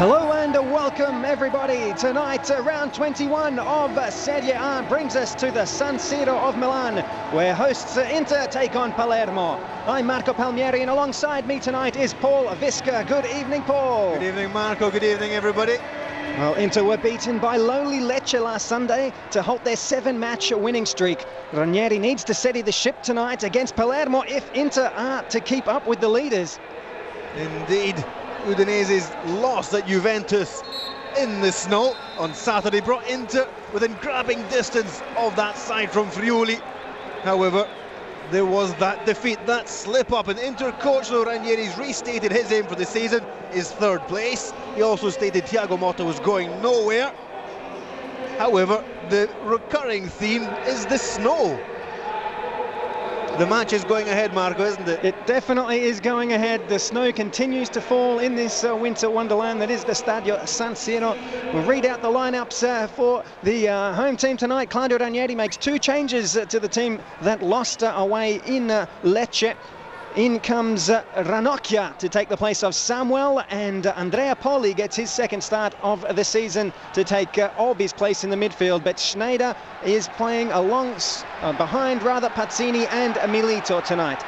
Hello and welcome everybody. Tonight, round 21 of Serie A brings us to the San Siro of Milan, where hosts Inter take on Palermo. I'm Marco Palmieri, and alongside me tonight is Paul Visca. Good evening, Paul. Good evening, Marco. Good evening, everybody. Well, Inter were beaten by lowly Lecce last Sunday to halt their 7-match winning streak. Ranieri needs to steady the ship tonight against Palermo if Inter are to keep up with the leaders. Indeed. Udinese's loss at Juventus in the snow on Saturday brought Inter within grabbing distance of that side from Friuli. However, there was that defeat, that slip-up, and Inter coach Ranieri's restated his aim for the season is third place. He also stated Thiago Motta was going nowhere. However, the recurring theme is the snow. The match is going ahead, Marco, isn't it? It definitely is going ahead. The snow continues to fall in this winter wonderland that is the Stadio San Siro. We'll read out the lineups for the home team tonight. Claudio Ranieri makes 2 changes to the team that lost away in Lecce. In comes Ranocchia to take the place of Samuel, and Andrea Poli gets his second start of the season to take Olbi's place in the midfield. But Schneider is playing behind Pazzini and Milito tonight.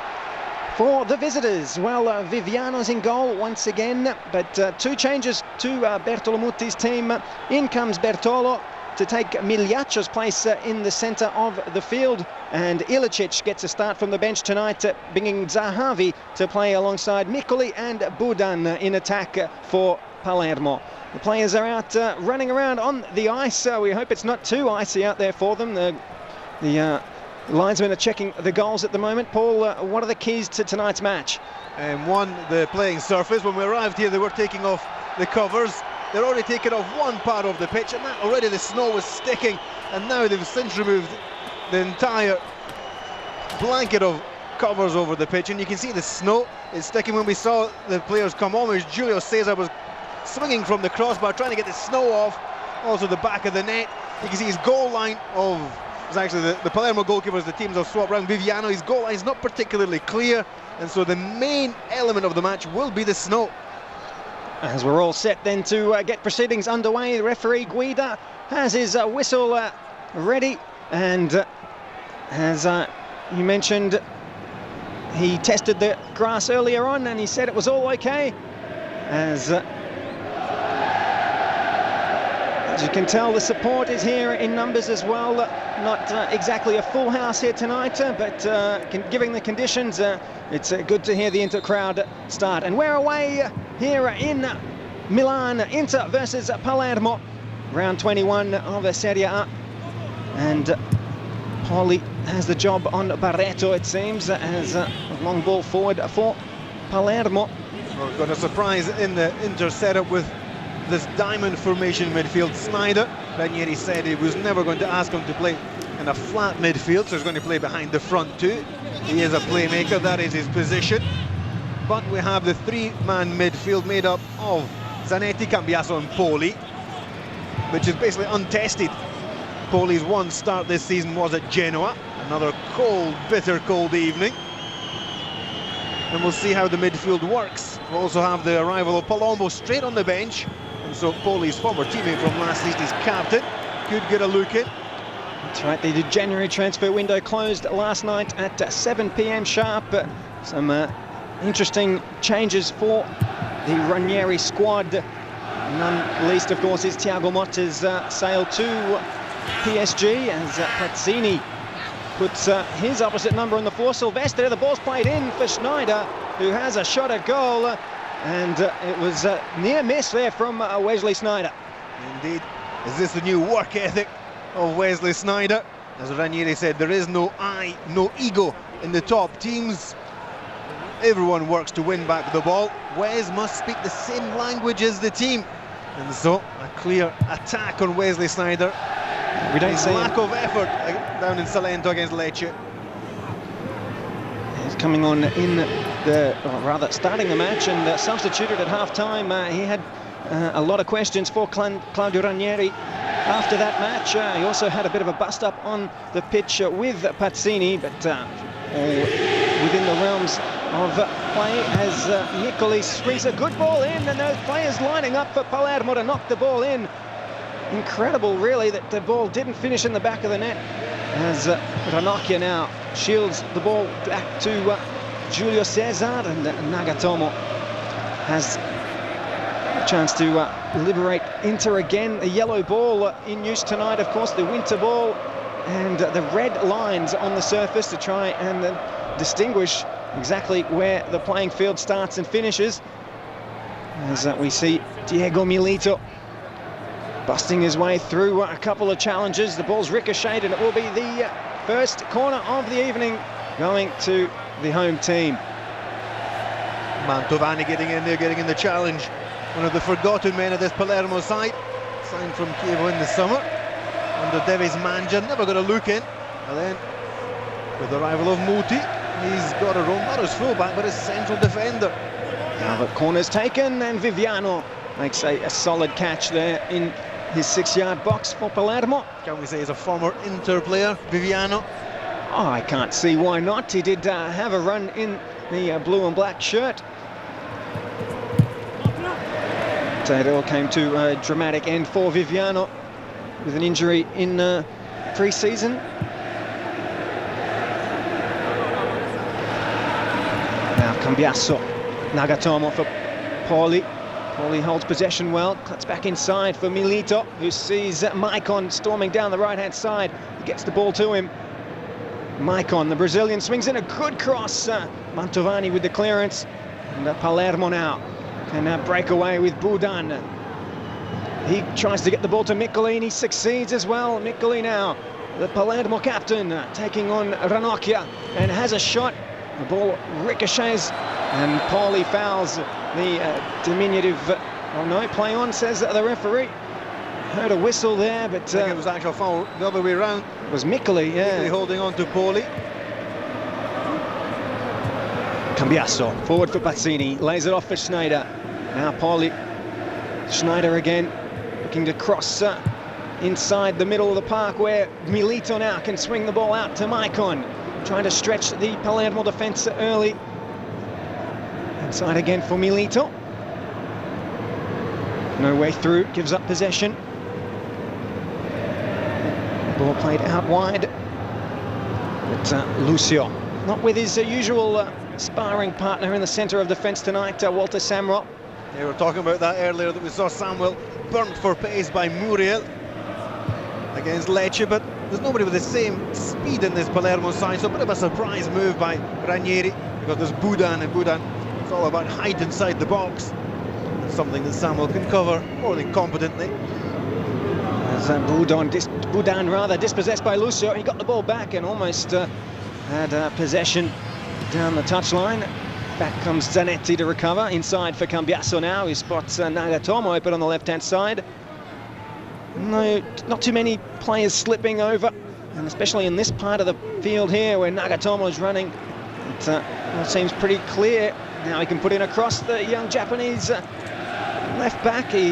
For the visitors, well, Viviano's in goal once again, but 2 changes to Bertolomuti's team. In comes Bertolo to take Migliaccia's place in the centre of the field, and Ilicic gets a start from the bench tonight, bringing Zahavi to play alongside Miccoli and Budan in attack for Palermo. The players are out running around on the ice. We hope it's not too icy out there for them. The linesmen are checking the goals at the moment. Paul, what are the keys to tonight's match? One, the playing surface. When we arrived here, they were taking off the covers. They're already taken off one part of the pitch, and that already the snow was sticking, and now they've since removed the entire blanket of covers over the pitch, and you can see the snow is sticking. When we saw the players come on, Julio Cesar was swinging from the crossbar, trying to get the snow off, also the back of the net. You can see his goal line was actually the Palermo goalkeepers, the teams have swapped around. Viviano, his goal line is not particularly clear, and so the main element of the match will be the snow. As we're all set then to get proceedings underway, the referee Guida has his whistle ready, and as you mentioned, he tested the grass earlier on and he said it was all okay. As you can tell, the support is here in numbers as well. Not exactly a full house here tonight, but given the conditions, it's good to hear the Inter crowd start. And we're away here in Milan, Inter versus Palermo, round 21 of Serie A. And Poli has the job on Barreto, it seems, as a long ball forward for Palermo. We're going to surprise in the Inter setup with this diamond formation midfield. Snyder, Ranieri said he was never going to ask him to play in a flat midfield, so he's going to play behind the front two. He is a playmaker, that is his position. But we have the 3-man midfield made up of Zanetti, Cambiaso and Poli, which is basically untested. Poli's one start this season was at Genoa, another cold, bitter cold evening. And we'll see how the midfield works. We'll also have the arrival of Palombo straight on the bench, and so Poli's former teammate from last season is captain, could get a look in. That's right, the January transfer window closed last night at 7 p.m. sharp. Some interesting changes for the Ranieri squad. None least, of course, is Thiago Motta's sale to PSG, as Pazzini puts his opposite number on the floor. Silvestre, the ball's played in for Schneider, who has a shot at goal, and it was near miss there from Wesley Sneijder. Indeed. Is this the new work ethic of Wesley Sneijder? As Ranieri said, there is no I, no ego in the top teams. Everyone works to win back the ball. Wes must speak the same language as the team. And so, a clear attack on Wesley Sneijder. We don't see lack of effort down in Salento against Lecce. He's coming on in starting the match and substituted at half-time. He had a lot of questions for Claudio Ranieri after that match. He also had a bit of a bust-up on the pitch with Pazzini, but all within the realms of play as Miccoli swings a good ball in, and the players lining up for Palermo to knock the ball in. Incredible, really, that the ball didn't finish in the back of the net, as Ranocchia now shields the ball back to Giulio Cesar, and Nagatomo has a chance to liberate Inter again. A yellow ball in use tonight, of course, the winter ball, and the red lines on the surface to try and distinguish exactly where the playing field starts and finishes. As we see Diego Milito busting his way through a couple of challenges. The ball's ricocheted, and it will be the first corner of the evening going to the home team. Mantovani getting in there, getting in the challenge. One of the forgotten men of this Palermo side, signed from Chievo in the summer under Devis Manja, never got a look in. And then with the arrival of Muti, he's got a role, not as fullback but as central defender. Now the corner's taken, and Viviano makes a solid catch there in his 6-yard box for Palermo. Can we say he's a former Inter player, Viviano? Oh, I can't see why not. He did have a run in the blue and black shirt. So it all came to a dramatic end for Viviano with an injury in pre-season. Now Cambiasso, Nagatomo for Pauli. Pauli holds possession well, cuts back inside for Milito, who sees Maicon storming down the right-hand side. He gets the ball to him. Maicon, the Brazilian, swings in a good cross. Mantovani with the clearance. And Palermo now can break away with Budan. He tries to get the ball to Miccoli, and he succeeds as well. Miccoli now, the Palermo captain, taking on Ranocchia, and has a shot. The ball ricochets, and Pauli fouls the diminutive. Oh no, play on, says the referee. Heard a whistle there, but I think it was actual foul the other way around. It was Miccoli, yeah. Miccoli holding on to Pauli. Cambiasso, forward for Pazzini, lays it off for Schneider. Now Pauli, Schneider again, looking to cross inside the middle of the park, where Milito now can swing the ball out to Maicon, trying to stretch the Palermo defence early. Inside again for Milito. No way through, gives up possession. Ball played out wide. But Lucio, not with his usual sparring partner in the centre of defence tonight, Walter Samro. They were talking about that earlier, that we saw Samuel burnt for pace by Muriel against Lecce, but there's nobody with the same speed in this Palermo side, so a bit of a surprise move by Ranieri, because there's Budan, and Budan, it's all about height inside the box. It's something that Samuel can cover more than competently. As Budan rather dispossessed by Lucio, he got the ball back and almost had possession down the touchline. Back comes Zanetti to recover, inside for Cambiasso now, who spots Nagatomo open on the left-hand side. No, not too many players slipping over, and especially in this part of the field here where Nagatomo is running. It seems pretty clear. Now he can put in a cross, the young Japanese left back. He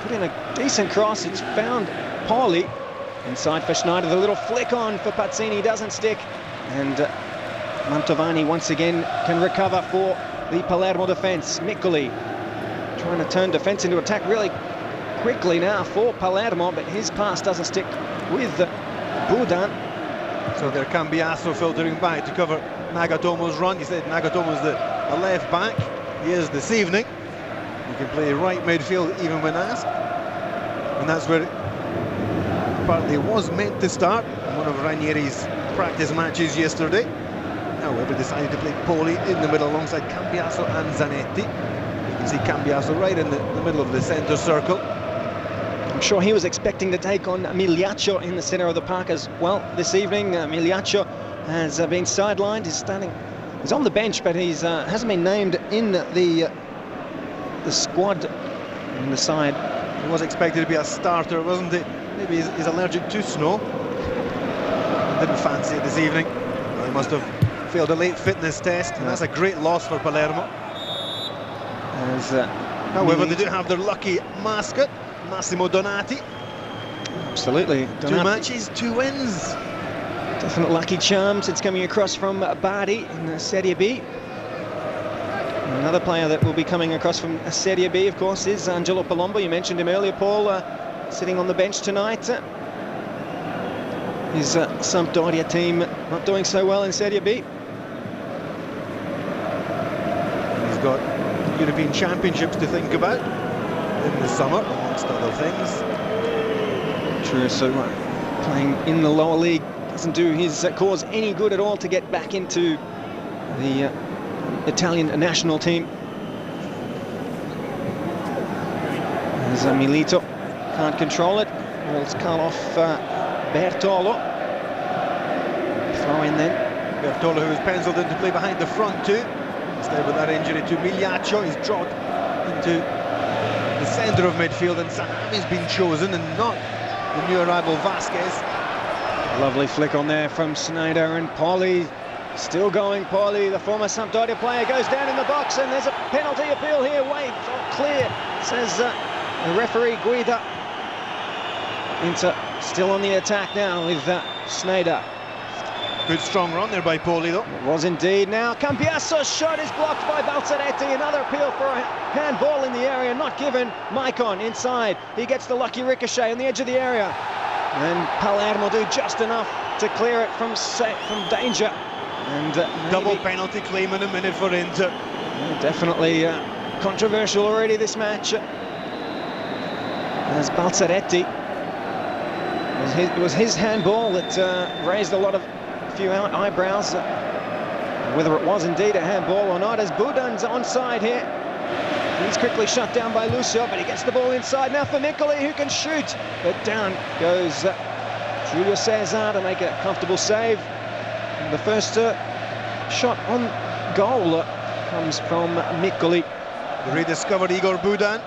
put in a decent cross. It's found Pauli. Inside for Schneider, the little flick on for Pazzini doesn't stick. And Mantovani once again can recover for the Palermo defence. Miccoli trying to turn defence into attack really quickly now for Palermo, but his pass doesn't stick with Budan. So there Cambiasso filtering back to cover Nagatomo's run. You said Nagatomo's a left back. He is this evening. He can play right midfield even when asked. And that's where partly was meant to start in one of Ranieri's practice matches yesterday. However, decided to play Pauli in the middle alongside Cambiasso and Zanetti. You can see Cambiasso right in the middle of the centre circle. I'm sure he was expecting to take on Migliaccio in the centre of the park as well this evening. Migliaccio has been sidelined. He's on the bench, but he's hasn't been named in the squad in the side. He was expected to be a starter, wasn't he? Maybe he's allergic to snow. Didn't fancy it this evening. He must have failed a late fitness test, and that's a great loss for Palermo. However, they do have their lucky mascot, Massimo Donati. Absolutely. Donati. 2 matches, 2 wins. Definite lucky charm since coming across from Bari in Serie B. Another player that will be coming across from Serie B, of course, is Angelo Palombo. You mentioned him earlier, Paul, sitting on the bench tonight. His Sampdoria team not doing so well in Serie B. He's got European Championships to think about in the summer, amongst other things. True, so playing in the lower league doesn't do his cause any good at all to get back into the Italian national team. There's Milito, can't control it. Ball's cut off Bertolo. Throw in then. Bertolo, who was penciled in to play behind the front two. Instead, with that injury to Migliaccio, he's dropped into the centre of midfield, and Sahavi's been chosen and not the new arrival Vasquez. Lovely flick on there from Sneijder, and Poli still going. Poli, the former Sampdoria player, goes down in the box, and there's a penalty appeal here. Wait, clear, says the referee Guida. Inter still on the attack now with Sneijder. Good strong run there by Poli, though. It was indeed. Now Cambiasso's shot is blocked by Balzaretti. Another appeal for a handball in the area, not given. Maicon inside. He gets the lucky ricochet on the edge of the area. And Palermo do just enough to clear it from danger. And double penalty claim in a minute for Inter. Definitely controversial already, this match. As Balzaretti, it was his handball that raised a few eyebrows, whether it was indeed a handball or not, as Budan's onside here. He's quickly shut down by Lucio, but he gets the ball inside now for Miccoli, who can shoot, but down goes Julio Cesar to make a comfortable save. And the first shot on goal comes from Miccoli. The rediscovered Igor Budan.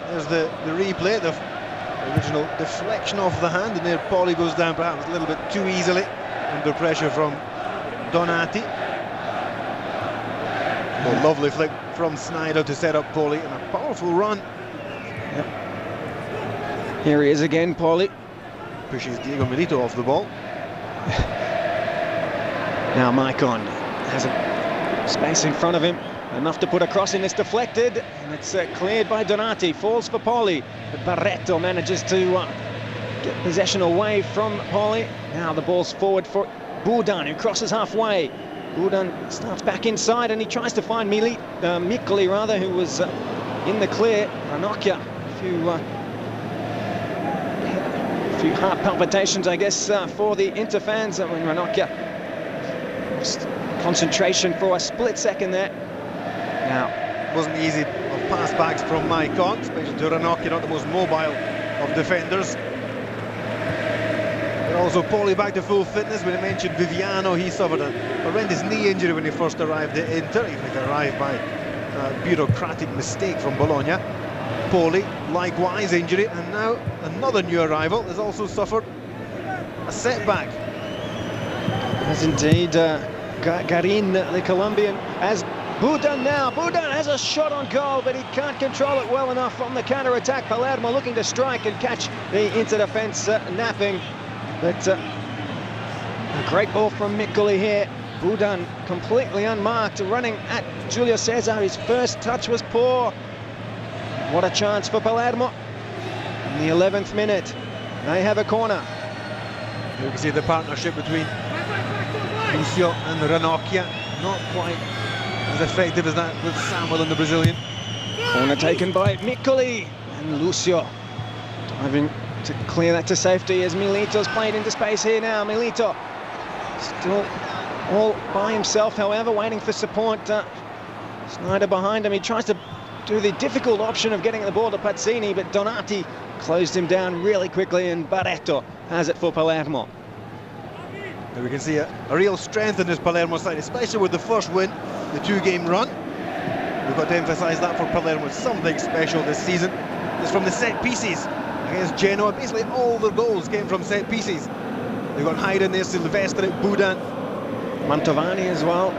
There's the replay, the original deflection off the hand, and there Poli goes down perhaps a little bit too easily under pressure from Donati. A lovely flick from Sneijder to set up Poli, and a powerful run. Yep. Here he is again, Poli. Pushes Diego Milito off the ball. Now Maicon has a space in front of him, enough to put a cross in. It's deflected, and it's cleared by Donati. Falls for Poli, but Barreto manages to get possession away from Poli. Now the ball's forward for Budan, who crosses halfway. Budan starts back inside, and he tries to find Miccoli, who was in the clear. Ranocchia, a few heart palpitations, I guess, for the Inter fans when Ranocchia lost concentration for a split second there. Now, it wasn't easy of pass backs from Maicon, especially to Ranocchia, not the most mobile of defenders. But also Poli back to full fitness. When I mentioned Viviano, he suffered a horrendous knee injury when he first arrived at Inter, even if he arrived by a bureaucratic mistake from Bologna. Poli, likewise, injury, and now another new arrival has also suffered a setback. As indeed, Garin, the Colombian, as Budan now. Budan has a shot on goal, but he can't control it well enough on the counter-attack. Palermo looking to strike and catch the Inter defence napping. But a great ball from Miccoli here. Budan completely unmarked, running at Julio Cesar. His first touch was poor. What a chance for Palermo. In the 11th minute, they have a corner. You can see the partnership between Lucio and Ranocchia, not quite as effective as that with Samuel and the Brazilian. Corner taken by Miccoli, and Lucio diving to clear that to safety as Milito's played into space here now. Milito still all by himself, however, waiting for support. Sneijder behind him. He tries to do the difficult option of getting the ball to Pazzini, but Donati closed him down really quickly, and Barreto has it for Palermo. We can see a real strength in this Palermo side, especially with the first win, the two-game run. We've got to emphasise that for Palermo. Something special this season. It's from the set pieces against Genoa. Basically all the goals came from set pieces. They've got Hyde in there, Silvestri, Budan. Mantovani as well.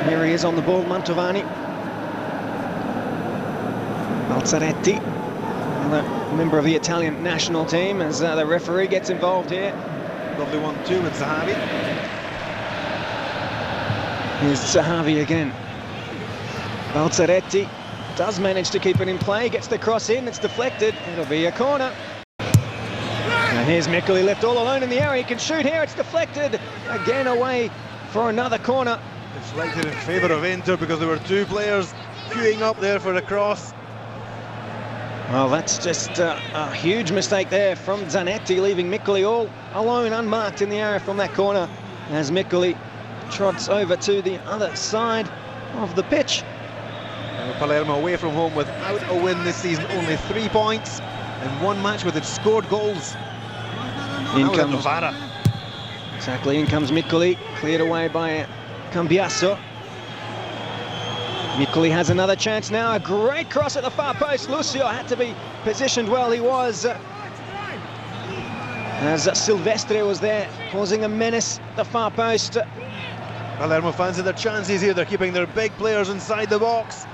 Here he is on the ball, Mantovani. Balzaretti, another member of the Italian national team, as the referee gets involved here. Lovely 1-2 with Zahavi. Here's Zahavi again. Balzaretti does manage to keep it in play, gets the cross in, it's deflected, it'll be a corner. And here's Mikkeli left all alone in the area, he can shoot here, it's deflected, again away for another corner. Deflected in favour of Inter because there were two players queuing up there for a cross. Well, that's just a huge mistake there from Zanetti, leaving Mikkeli all alone, unmarked in the area from that corner, as Mikkeli trots over to the other side of the pitch. Palermo away from home without a win this season, only 3 points in one match with it scored goals. In comes Novara. Exactly, in comes Mikkeli, cleared away by Cambiasso. Mikkeli has another chance now, a great cross at the far post. Lucio had to be positioned well, he was. As Silvestre was there, causing a menace at the far post. Palermo fancy their chances here, they're keeping their big players inside the box.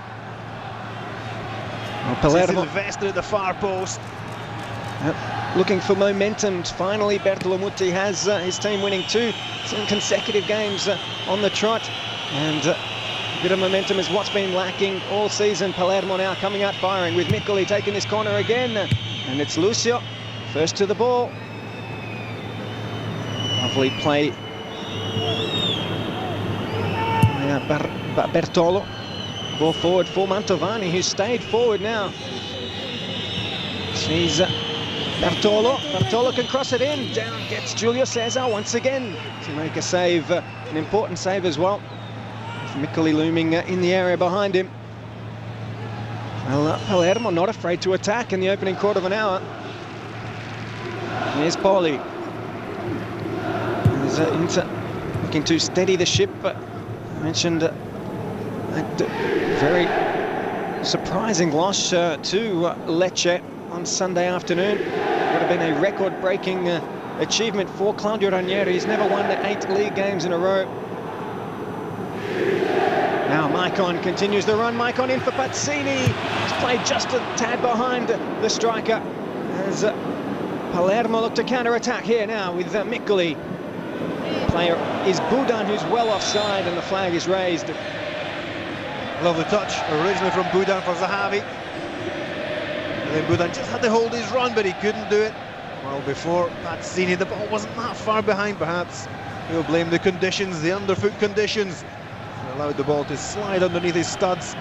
Well, Palermo Silvestre at the far post. Looking for momentum. Finally, Bertolomutti has his team winning two consecutive games on the trot. And a bit of momentum is what's been lacking all season. Palermo now coming out firing with Mikkeli taking this corner again. And it's Lucio, first to the ball. Lovely play. Bertolo. Ball forward for Mantovani, who stayed forward now. Sees Bertolo. Bertolo can cross it in. Down gets Julio Cesar once again to make a save, an important save as well. Mikkeli looming in the area behind him. Well, Palermo not afraid to attack in the opening quarter of an hour. Here's Poli. There's Inter looking to steady the ship. I mentioned a very surprising loss to Lecce on Sunday afternoon. It would have been a record-breaking achievement for Claudio Ranieri. He's never won 8 league games in a row. Now Maicon continues the run. Maicon in for Pazzini. He's played just a tad behind the striker as Palermo look to counter-attack here now with Mikkeli. Player is Budan, who's well offside, and the flag is raised. Lovely touch, originally from Budan for Zahavi. And then Budan just had to hold his run, but he couldn't do it. Well, before Pazzini, the ball wasn't that far behind, perhaps. He'll blame the conditions, the underfoot conditions. He allowed the ball to slide underneath his studs.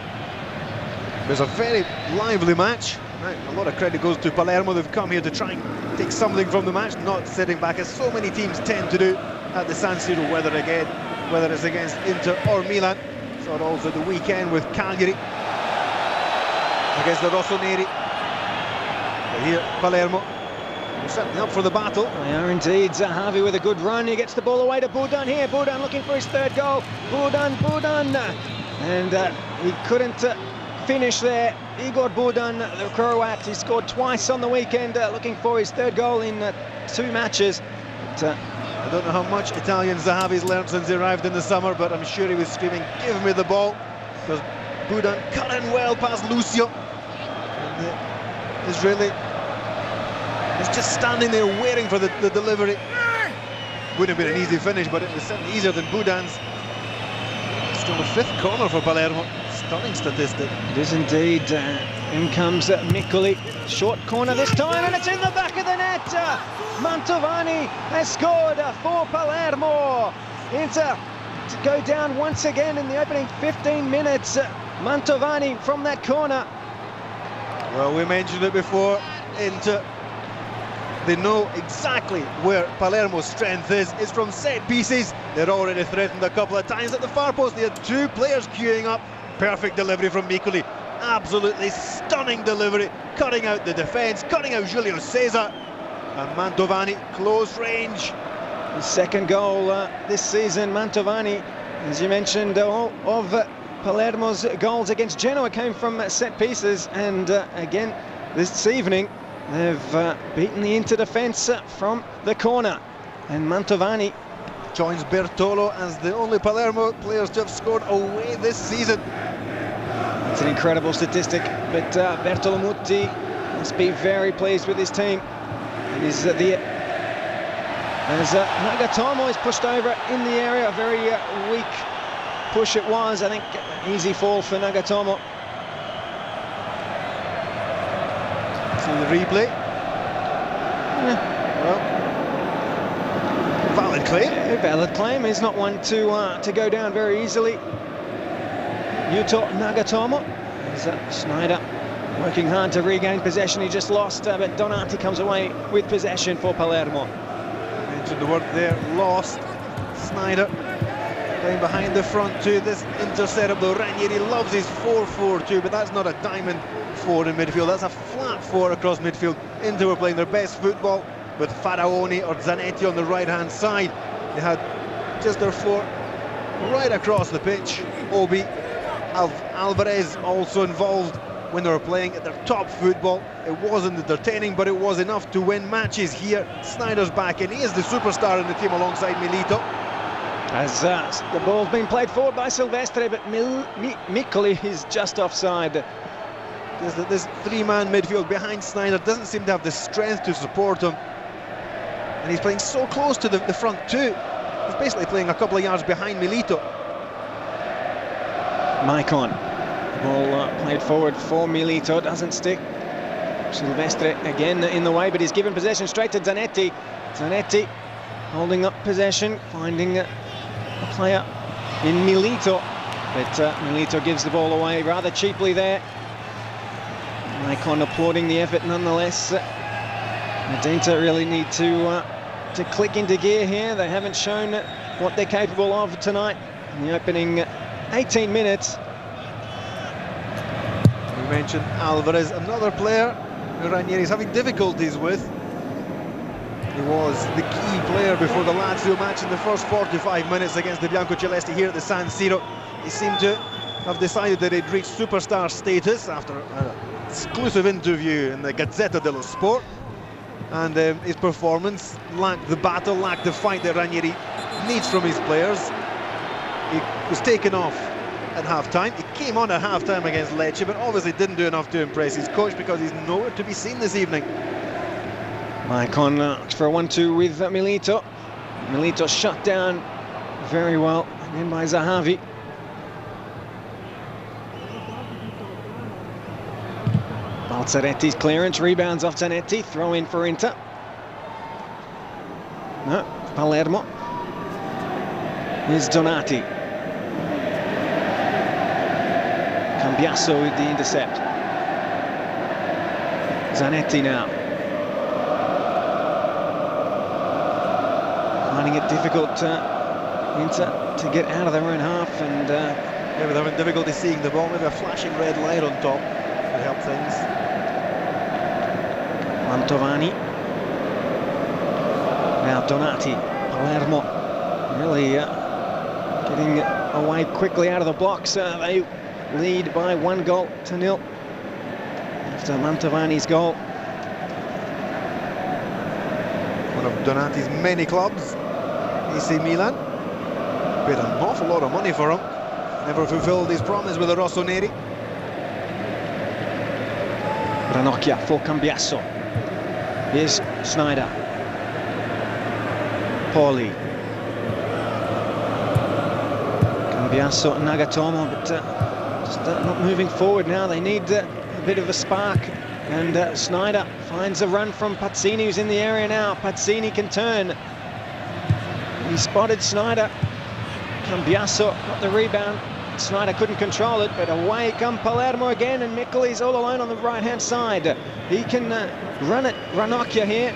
It was a very lively match. Right, a lot of credit goes to Palermo. They've come here to try and take something from the match, not sitting back, as so many teams tend to do at the San Siro, whether it's against Inter or Milan. Saw it also the weekend with Cagliari against the Rossoneri. But here, Palermo, they're certainly up for the battle. They are indeed. Zahavi with a good run. He gets the ball away to Budan here. Budan looking for his third goal. Budan. And he couldn't finish there. Igor Budan, the Croat, he scored twice on the weekend, looking for his third goal in 2 matches. But, I don't know how much Italian Zahavi's learned since he arrived in the summer, but I'm sure he was screaming, "Give me the ball," because Budan cut in well past Lucio. And the Israeli is just standing there waiting for the delivery. Wouldn't have been an easy finish, but it was certainly easier than Budan's. Still the 5th corner for Palermo. Stunning statistic. It is indeed. In comes Mikkeli. Short corner this time, and it's in the back of the net. Mantovani has scored for Palermo. Inter to go down once again in the opening 15 minutes. Mantovani from that corner. Well, we mentioned it before. Inter, they know exactly where Palermo's strength is. It's from set pieces. They're already threatened a couple of times at the far post. They had 2 players queuing up. Perfect delivery from Mikkeli. Absolutely stunning delivery, cutting out the defence, cutting out Julio Cesar. And Mantovani, close range. His 2nd goal this season. Mantovani, as you mentioned, all of Palermo's goals against Genoa came from set pieces, and again this evening they've beaten the Inter defence from the corner. And Mantovani joins Bertolo as the only Palermo players to have scored away this season. It's an incredible statistic, but Bertolomutti must be very pleased with his team. It is as Nagatomo is pushed over in the area, a very weak push it was. I think easy fall for Nagatomo. See the replay. Well, valid claim. A valid claim. He's not one to go down very easily. Yuto Nagatomo. Snyder working hard to regain possession. He just lost, but Donati comes away with possession for Palermo. Mentioned the word there, lost. Snyder playing behind the front two. This intercept though, Ranieri loves his 4-4-2, but that's not a diamond 4 in midfield. That's a flat 4 across midfield. Inter were playing their best football with Faraoni or Zanetti on the right-hand side. They had just their 4 right across the pitch. Obi, Alvarez also involved when they were playing at their top football. It wasn't entertaining, but it was enough to win matches here. Snyder's back and he is the superstar in the team alongside Milito. As the ball's been played forward by Silvestre, but Miccoli is just offside. This 3-man midfield behind Snyder doesn't seem to have the strength to support him. And he's playing so close to the front two. He's basically playing a couple of yards behind Milito. Maicon. Ball played forward for Milito, doesn't stick. Silvestre again in the way, but he's given possession straight to Zanetti. Zanetti holding up possession, finding a player in Milito, but Milito gives the ball away rather cheaply there. Maicon applauding the effort nonetheless. Medinta really need to click into gear here. They haven't shown what they're capable of tonight in the opening 18 minutes. We mentioned Alvarez, another player who Ranieri's having difficulties with. He was the key player before the Lazio match in the first 45 minutes against the Biancocelesti here at the San Siro. He seemed to have decided that he'd reached superstar status after an exclusive interview in the Gazzetta dello Sport. And his performance lacked the battle, lacked the fight that Ranieri needs from his players. He was taken off at half-time. He came on at half-time against Lecce, but obviously didn't do enough to impress his coach because he's nowhere to be seen this evening. Maicon for a 1-2 with Milito. Milito shut down very well, again by Zahavi. Balzaretti's clearance, rebounds off Zanetti, throw in for Inter. No, Palermo. Here's Donati. Cambiasso with the intercept. Zanetti now. Finding it difficult Inter to get out of their own half, and maybe they're having difficulty seeing the ball. Maybe a flashing red light on top would help things. Mantovani. Now Donati. Palermo really getting away quickly out of the box. They lead by 1-0 after Mantovani's goal. One of Donati's many clubs, AC Milan. Paid an awful lot of money for him. Never fulfilled his promise with the Rossoneri. Ranocchia for Cambiasso. Here's Snyder. Poli. Cambiasso and Nagatomo, but just not moving forward now. They need a bit of a spark. And Snyder finds a run from Pazzini, who's in the area now. Pazzini can turn. He spotted Snyder. Cambiasso got the rebound. Snyder couldn't control it, but away come Palermo again, and Miccoli's all alone on the right-hand side. He can run it. Ranocchia here.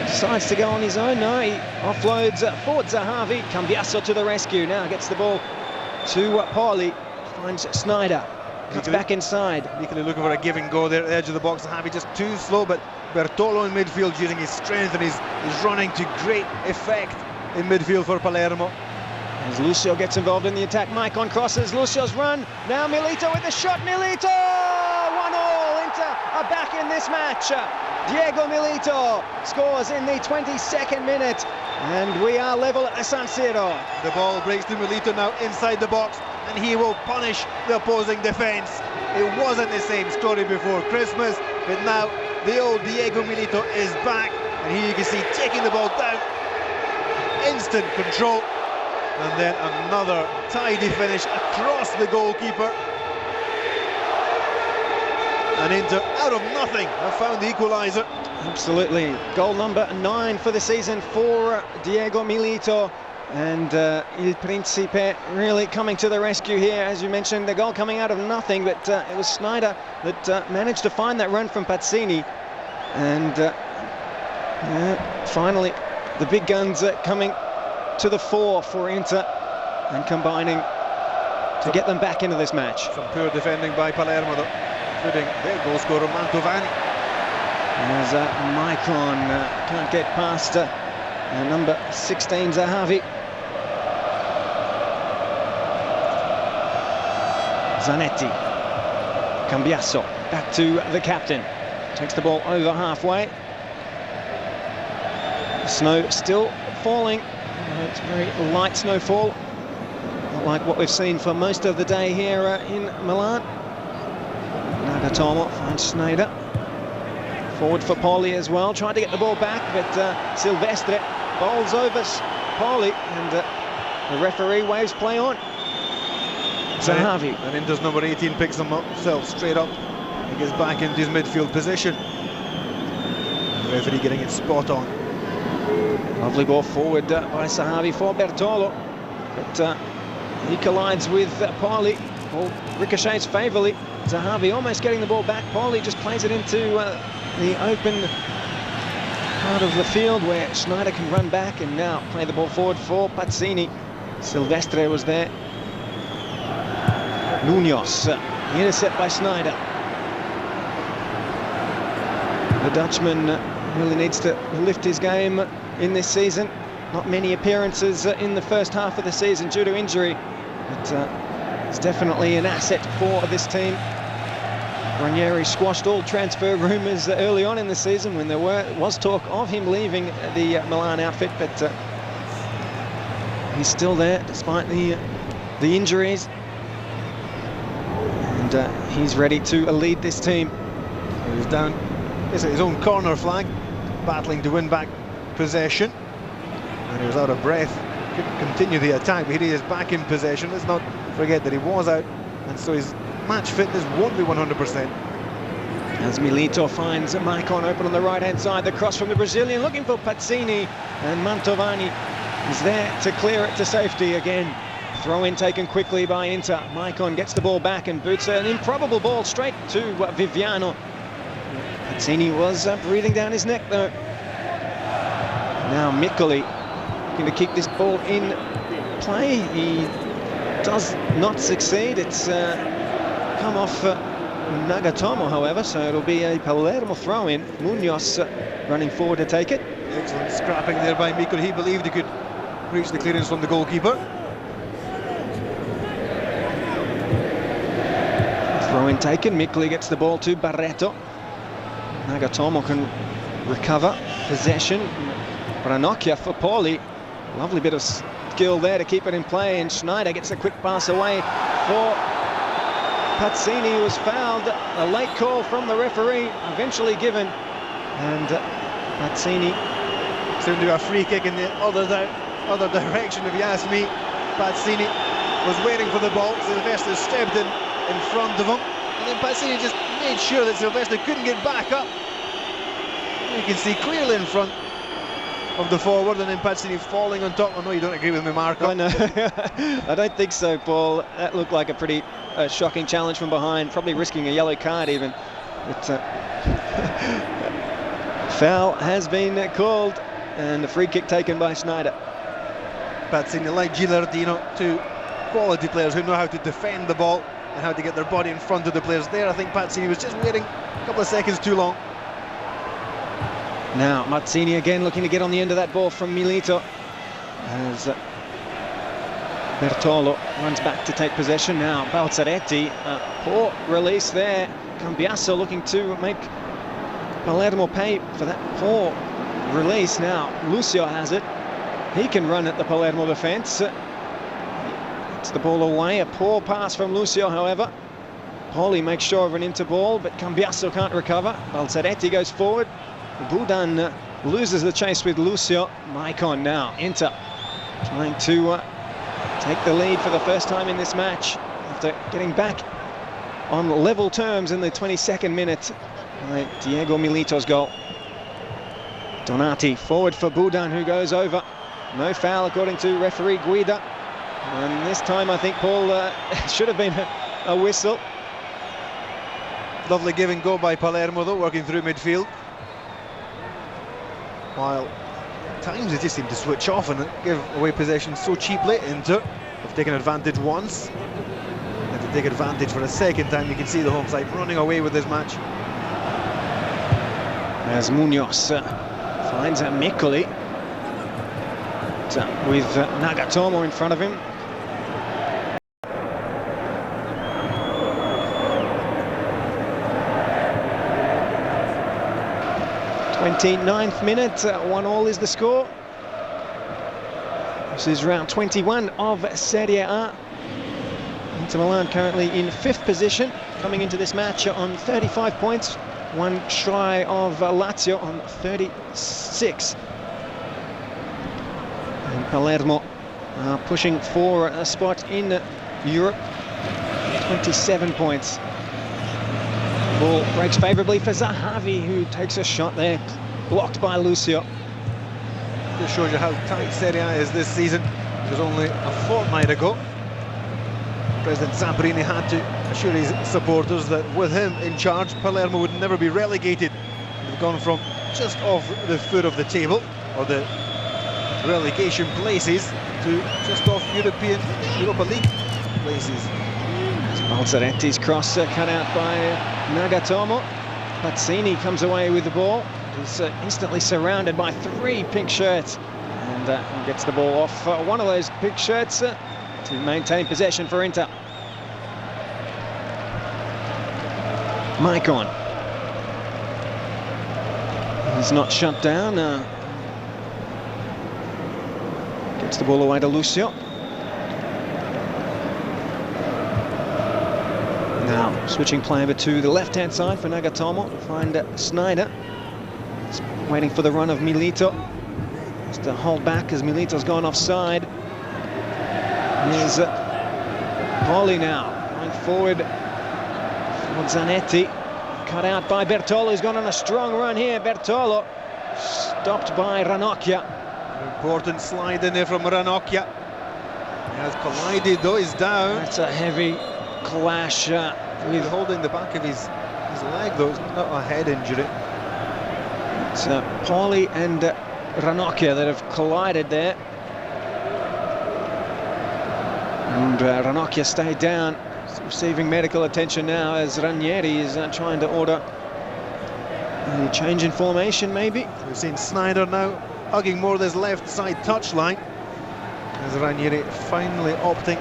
Decides to go on his own. No, he offloads for Zahavi. Cambiasso to the rescue. Now gets the ball to Poli. Finds Snyder. Cuts back inside. Miccoli looking for a give and go there at the edge of the box. Zahavi just too slow, but Bertolo in midfield using his strength and his running to great effect in midfield for Palermo. As Lucio gets involved in the attack, Maicon crosses, Lucio's run, now Milito with the shot, Milito! 1-1, Inter are back in this match. Diego Milito scores in the 22nd minute, and we are level at the San Siro. The ball breaks to Milito now inside the box, and he will punish the opposing defence. It wasn't the same story before Christmas, but now the old Diego Milito is back, and here you can see taking the ball down, instant control. And then another tidy finish across the goalkeeper. And Inter, out of nothing, have found the equaliser. Absolutely. Goal number 9 for the season for Diego Milito. And Il Principe really coming to the rescue here. As you mentioned, the goal coming out of nothing, but it was Sneijder that managed to find that run from Pazzini. And finally, the big guns coming to the fore for Inter and combining to get them back into this match. Some poor defending by Palermo, though, including their goal scorer Mantovani. As Maicon can't get past number 16 Zahavi. Zanetti, Cambiasso, back to the captain, takes the ball over halfway. Snow still falling, it's very light snowfall, not like what we've seen for most of the day here in Milan. Nagatomo finds Sneijder, forward for Poli as well, tried to get the ball back, but Silvestre bowls over Poli, and the referee waves play on. Zahavi. And Inter's number 18 picks himself straight up. He gets back into his midfield position. The referee getting it spot on. Lovely ball forward by Zahavi for Bertolo. But he collides with Poli. Ball ricochets favourably. Zahavi almost getting the ball back. Poli just plays it into the open part of the field where Sneijder can run back and now play the ball forward for Pazzini. Silvestre was there. Munoz, the intercept by Sneijder. The Dutchman really needs to lift his game in this season. Not many appearances in the first half of the season due to injury, but it's definitely an asset for this team. Ranieri squashed all transfer rumours early on in the season when there was talk of him leaving the Milan outfit, but he's still there despite the injuries. And he's ready to lead this team. He was down his own corner flag, battling to win back possession, and he was out of breath, couldn't continue the attack, but here he is back in possession. Let's not forget that he was out, and so his match fitness won't be 100%. As Milito finds Maicon open on the right-hand side, the cross from the Brazilian, looking for Pazzini, and Mantovani is there to clear it to safety again. Throw-in taken quickly by Inter. Maicon gets the ball back and boots an improbable ball straight to Viviano. Pazzini was breathing down his neck though. Now Miccoli looking to keep this ball in play. He does not succeed. It's come off Nagatomo, however, so it'll be a Palermo throw-in. Munoz running forward to take it. Excellent scrapping there by Miccoli. He believed he could reach the clearance from the goalkeeper. Throw-in taken. Miccoli gets the ball to Barreto. Nagatomo can recover possession. Ranocchia for Poli. Lovely bit of skill there to keep it in play, and Sneijder gets a quick pass away for Pazzini, who was fouled. A late call from the referee, eventually given, and Pazzini Soon to a free kick in the other direction, if you ask me. Pazzini was waiting for the ball. Silvestre stepped in front of him, and then Pazzini just made sure that Silvestre couldn't get back up. You can see clearly in front of the forward, and then Pazzini falling on top. I know you don't agree with me, Marco. I know. I don't think so, Paul. That looked like a pretty shocking challenge from behind, probably risking a yellow card even. But foul has been called, and a free kick taken by Sneijder. Pazzini, like Gilardino, two quality players who know how to defend the ball and how to get their body in front of the players. There, I think Pazzini was just waiting a couple of seconds too long. Now Mazzini again looking to get on the end of that ball from Milito, as Bertolo runs back to take possession. Now Balzaretti, poor release there. Cambiasso looking to make Palermo pay for that poor release. Now Lucio has it. He can run at the Palermo defence. It's the ball away. A poor pass from Lucio, however. Poli makes sure of an Inter ball, but Cambiasso can't recover. Balzaretti goes forward. Budan loses the chase with Lucio. Maicon now, Inter trying to take the lead for the first time in this match after getting back on level terms in the 22nd minute by Diego Milito's goal. Donati forward for Budan, who goes over. No foul according to referee Guida. And this time I think, Paul, should have been a whistle. Lovely give and go by Palermo though, working through midfield. While at times they just seem to switch off and give away possession so cheaply. Inter have taken advantage once. And to take advantage for a second time, you can see the home side running away with this match. As Munoz finds Miccoli with Nagatomo in front of him. 29th minute, 1-1 is the score. This is round 21 of Serie A. Inter Milan currently in 5th position, coming into this match on 35 points, one shy of Lazio on 36. And Palermo pushing for a spot in Europe, 27 points. Ball breaks favourably for Zahavi, who takes a shot there, blocked by Lucio. This shows you how tight Serie A is this season. It was only a fortnight ago President Zamparini had to assure his supporters that with him in charge, Palermo would never be relegated. They've gone from just off the foot of the table, or the relegation places, to just off Europa League places. Balzaretti's cross cut out by Nagatomo. Pazzini comes away with the ball. He's instantly surrounded by 3 pink shirts, and gets the ball off one of those pink shirts to maintain possession for Inter. Maicon. He's not shut down. Gets the ball away to Lucio. Now switching play over to the left-hand side for Nagatomo to find Snyder. He's waiting for the run of Milito. Just to hold back as Milito's gone offside. Here's Poli now going forward for Zanetti. Cut out by Bertolo, who's gone on a strong run here. Bertolo stopped by Ranocchia. An important slide in there from Ranocchia. He has collided though, he's down. That's a heavy clash with holding the back of his leg though, it's not a head injury. It's Poli and Ranocchia that have collided there. And Ranocchia stayed down. He's receiving medical attention now as Ranieri is trying to order a change in formation maybe. We've seen Snyder now hugging more this left side touchline as Ranieri finally opting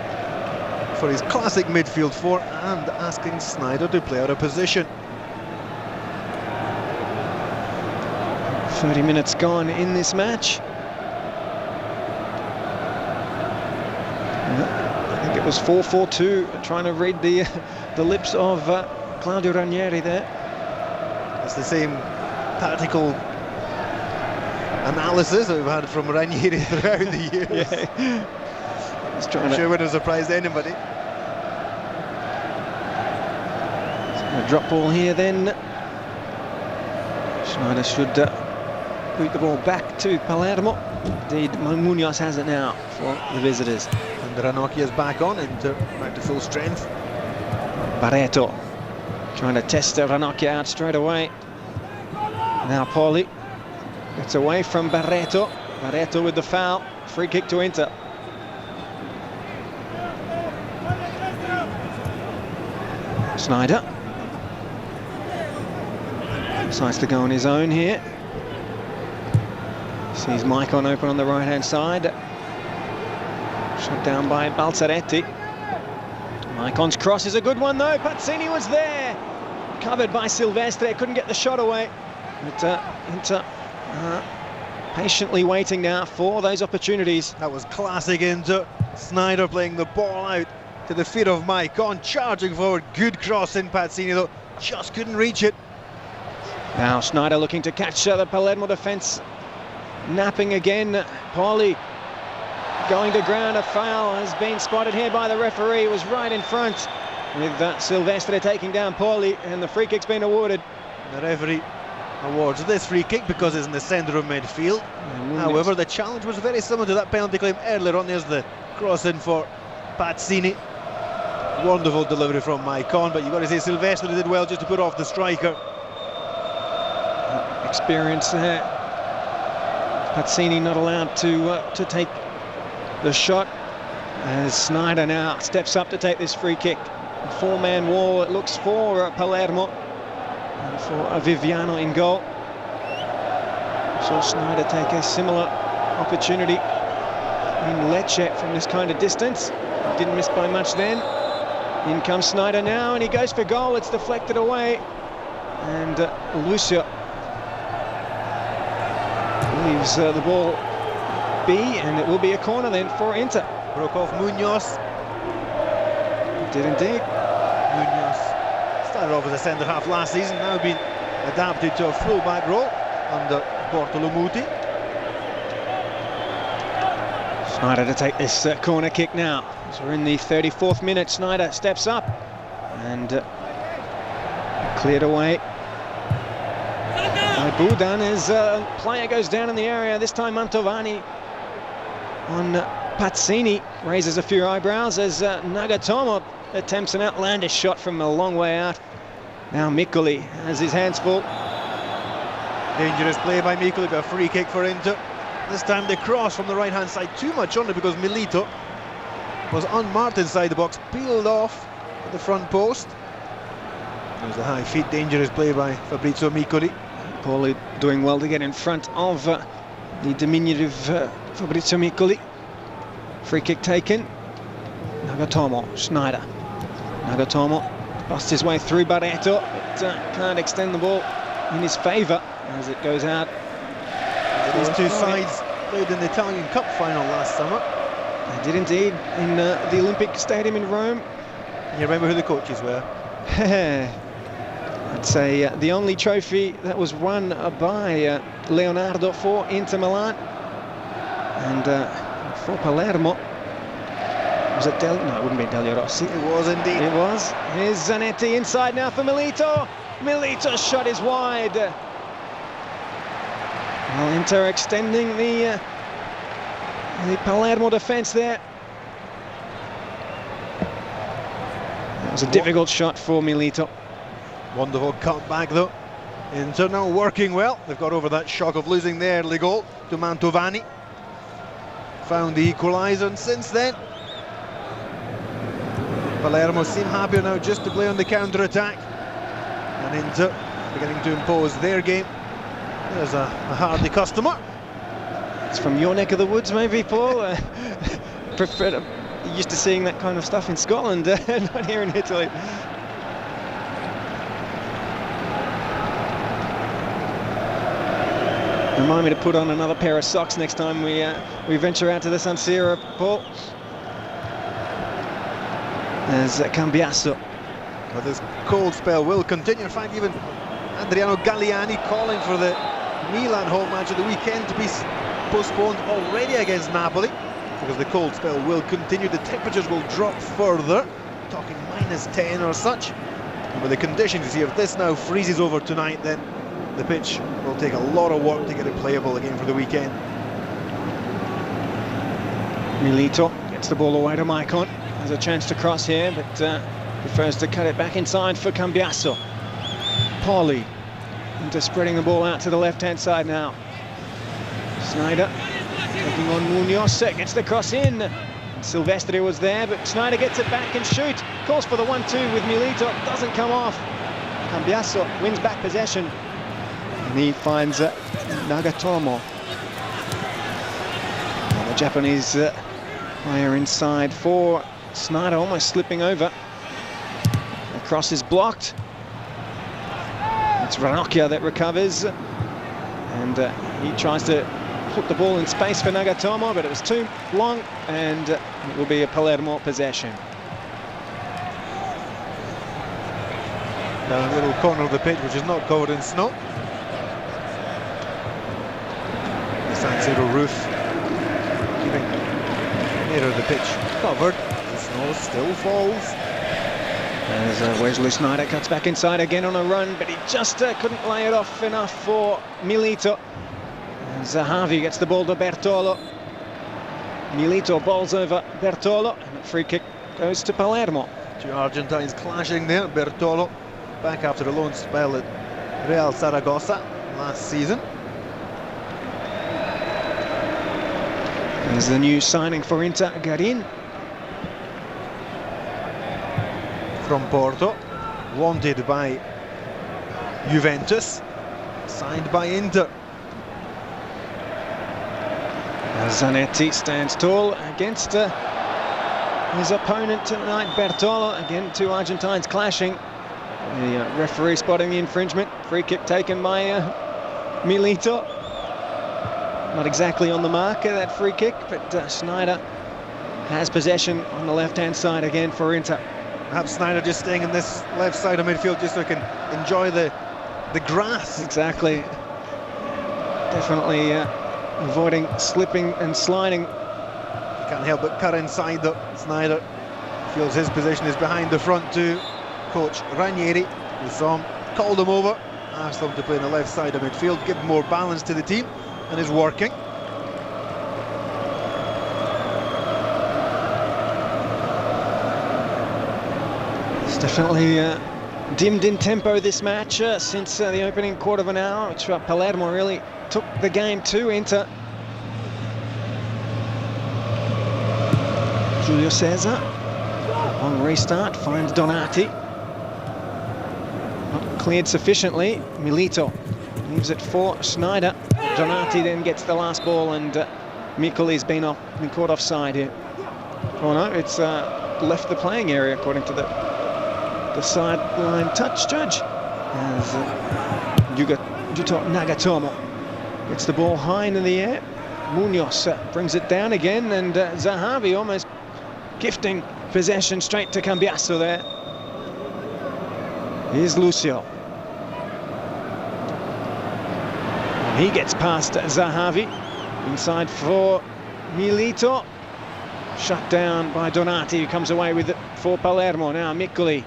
for his classic midfield 4 and asking Snyder to play out of position. 30 minutes gone in this match. I think it was 4-4-2, trying to read the lips of Claudio Ranieri there. It's the same tactical analysis that we've had from Ranieri throughout the years. Yeah. I'm sure it wouldn't have surprised anybody. A drop ball here then. Schneider should boot the ball back to Palermo. Indeed, Munoz has it now for the visitors. And Ranocchia's back on, into back to full strength. Barreto trying to test Ranocchia out straight away. Now Poli gets away from Barreto. Barreto with the foul. Free kick to Inter. Snyder decides to go on his own here. Sees Maicon open on the right-hand side. Shot down by Balzaretti. Maicon's cross is a good one though. Pazzini was there. Covered by Silvestre. Couldn't get the shot away. But Inter patiently waiting now for those opportunities. That was classic Inter. Snyder playing the ball out to the feet of Maicon, charging forward. Good cross in Pazzini though. Just couldn't reach it. Now Snyder looking to catch the Palermo defence. Napping again. Poli going to ground. A foul has been spotted here by the referee. It was right in front with Silvestre taking down Pauli, and the free kick's been awarded. The referee awards this free kick because it's in the centre of midfield. However, the challenge was very similar to that penalty claim earlier on. There's the cross in for Pazzini. Wonderful delivery from Maicon, but you've got to say Silvestre did well just to put off the striker. Experience there. Pazzini not allowed to take the shot, as Sneijder now steps up to take this free kick. A four-man wall, it looks, for Palermo, and for Viviano in goal. Saw Sneijder take a similar opportunity in Lecce from this kind of distance. Didn't miss by much then. In comes Sneijder now, and he goes for goal. It's deflected away, and Lucio leaves the ball be, and it will be a corner then for Inter. Broke off Munoz. Did indeed. Munoz started off as a centre half last season, now been adapted to a full-back role under Bortolomuti. Sneijder to take this corner kick now. So we're in the 34th minute. Sneijder steps up and cleared away by Budan as a player goes down in the area. This time Mantovani on Pazzini raises a few eyebrows as Nagatomo attempts an outlandish shot from a long way out. Now Miccoli has his hands full. Dangerous play by Miccoli, but a free kick for Inter. This time the cross from the right-hand side, too much on it because Milito was unmarked inside the box, peeled off at the front post. There's a high feet, dangerous play by Fabrizio Miccoli. Pauli doing well to get in front of the diminutive Fabrizio Miccoli. Free kick taken. Nagatomo, Sneijder. Nagatomo busts his way through Barreto, but can't extend the ball in his favour as it goes out. These two sides played in the Italian Cup final last summer. They did indeed, in the Olympic Stadium in Rome. You remember who the coaches were? I'd say the only trophy that was won by Leonardo for Inter Milan, and for Palermo, was it no, it wouldn't be Delio Rossi. It was indeed. It was. Here's Zanetti inside now for Milito. Milito's shot is wide. Well, Inter extending the Palermo defence there. That was a difficult shot for Milito. Wonderful cut back though. Inter now working well. They've got over that shock of losing their early goal to Mantovani. Found the equaliser, and since then Palermo seem happier now just to play on the counter-attack, and Inter beginning to impose their game. There's a hardy customer. It's from your neck of the woods, maybe, Paul. Used to seeing that kind of stuff in Scotland, not here in Italy. Remind me to put on another pair of socks next time we venture out to the San Siro, Paul. There's Cambiasso. But this cold spell will continue. In fact, even Adriano Galliani calling for the Milan home match of the weekend to be postponed already against Napoli, because the cold spell will continue. The temperatures will drop further, talking -10 or such. And with the conditions, you see, if this now freezes over tonight, then the pitch will take a lot of work to get it playable again for the weekend. Milito gets the ball away to Maicon. Has a chance to cross here, but prefers to cut it back inside for Cambiasso. Pauli into spreading the ball out to the left-hand side now. Sneijder taking on Munoz, gets the cross in. Silvestre was there, but Sneijder gets it back and shoots. Calls for the 1-2 with Milito, doesn't come off. Cambiasso wins back possession, and he finds Nagatomo. And the Japanese player inside for Sneijder, almost slipping over. The cross is blocked. It's Ranocchia that recovers, and he tries to put the ball in space for Nagatomo, but it was too long, and it will be a Palermo possession. Down a little corner of the pitch which is not covered in snow. The San Siro roof keeping of the pitch covered. The snow still falls. As Wesley Sneijder cuts back inside again on a run, but he just couldn't lay it off enough for Milito. Zahavi gets the ball to Bertolo. Milito bowls over Bertolo, and the free kick goes to Palermo. Two Argentines clashing there. Bertolo back after a loan spell at Real Zaragoza last season. There's the new signing for Inter, Garin. From Porto, wanted by Juventus, signed by Inter. Zanetti stands tall against his opponent tonight, Bertolo. Again, two Argentines clashing. The referee spotting the infringement. Free kick taken by Milito. Not exactly on the mark of that free kick, but Sneijder has possession on the left-hand side again for Inter. Perhaps Sneijder just staying in this left side of midfield just so he can enjoy the grass. Exactly. Definitely avoiding slipping and sliding. Can't help but cut inside though. Sneijder feels his position is behind the front two. Coach Ranieri, we saw him, called him over, asked him to play on the left side of midfield, give more balance to the team, and is working. It's definitely dimmed in tempo this match since the opening quarter of an hour, which Palermo really took the game to Inter. Julio Cesar on restart finds Donati. Not cleared sufficiently. Milito leaves it for Sneijder. Donati then gets the last ball, and Miccoli's been caught offside here. Oh no, it's left the playing area according to the sideline touch judge. As Yuto Nagatomo gets the ball high into the air. Munoz brings it down again, and Zahavi almost gifting possession straight to Cambiasso there. Here's Lucio. And he gets past Zahavi. Inside for Milito. Shut down by Donati, who comes away with it for Palermo. Now Miccoli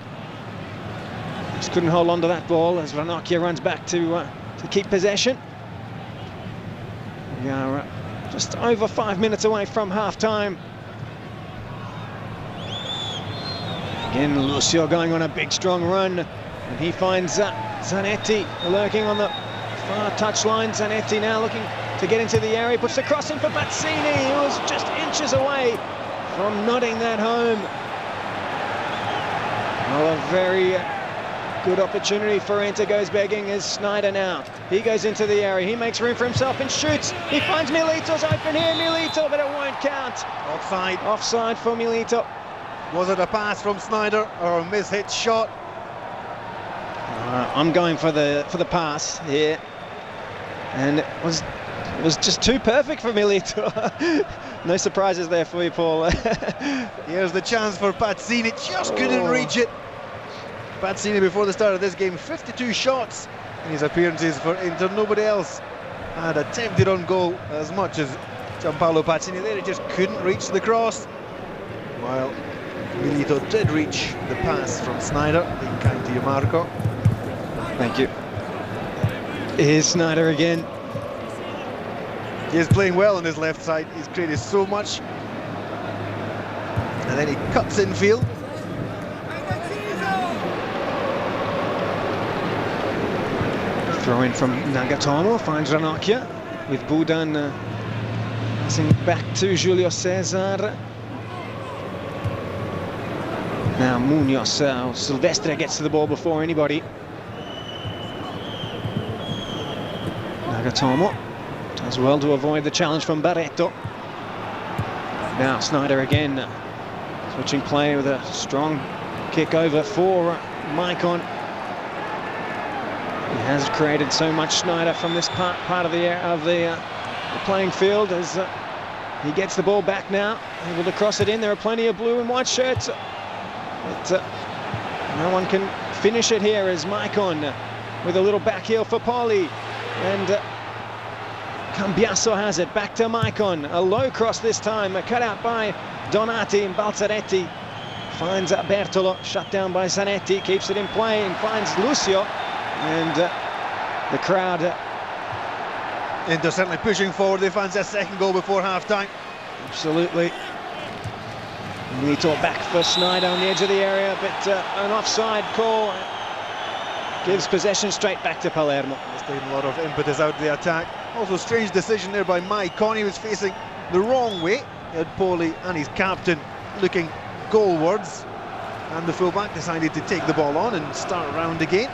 just couldn't hold on to that ball as Ranocchia runs back to keep possession. We are just over 5 minutes away from half-time. Again, Lucio going on a big, strong run, and he finds Zanetti lurking on the far touchline. Zanetti now looking to get into the area, puts the cross in for Pazzini, who was just inches away from nodding that home. Well, a very good opportunity for Inter goes begging as Sneijder now. He goes into the area, he makes room for himself and shoots. He finds Milito's open here, Milito, but it won't count. Offside. Offside for Milito. Was it a pass from Sneijder or a mishit shot? I'm going for the pass here, and it was just too perfect for Milito. No surprises there for you, Paul. Here's the chance for Pazzini, just couldn't reach it. Pazzini before the start of this game, 52 shots in his appearances for Inter. Nobody else had attempted on goal as much as Gianpaolo Pazzini there. He just couldn't reach the cross. While Milito did reach the pass from Sneijder. Being kind to you, Marco. Thank you. Here's Sneijder again. He is playing well on his left side. He's created so much. And then he cuts in field. Throw in from Nagatomo, finds Ranocchia, with Budan passing back to Julio Cesar. Now Munoz, Silvestre gets to the ball before anybody. Nagatomo does well to avoid the challenge from Barreto. Now Sneijder again, switching play with a strong kick over for Maicon. He has created so much, Sneijder, from this part of the playing field as he gets the ball back now, able to cross it in. There are plenty of blue and white shirts, but no one can finish it here as Maicon with a little back heel for Poli, and Cambiasso has it, back to Maicon, a low cross this time, cut out by Donati and Balzaretti. Finds Bertolo, shut down by Zanetti, keeps it in play and finds Lucio. And the crowd... Inter certainly pushing forward. They fancy a second goal before half-time. Absolutely. Milito back for Sneijder on the edge of the area, but an offside call gives possession straight back to Palermo. There's taken a lot of impetus out of the attack. Also, strange decision there by Maicon. He was facing the wrong way. He had Poli and his captain looking goalwards, and the fullback decided to take the ball on and start around again.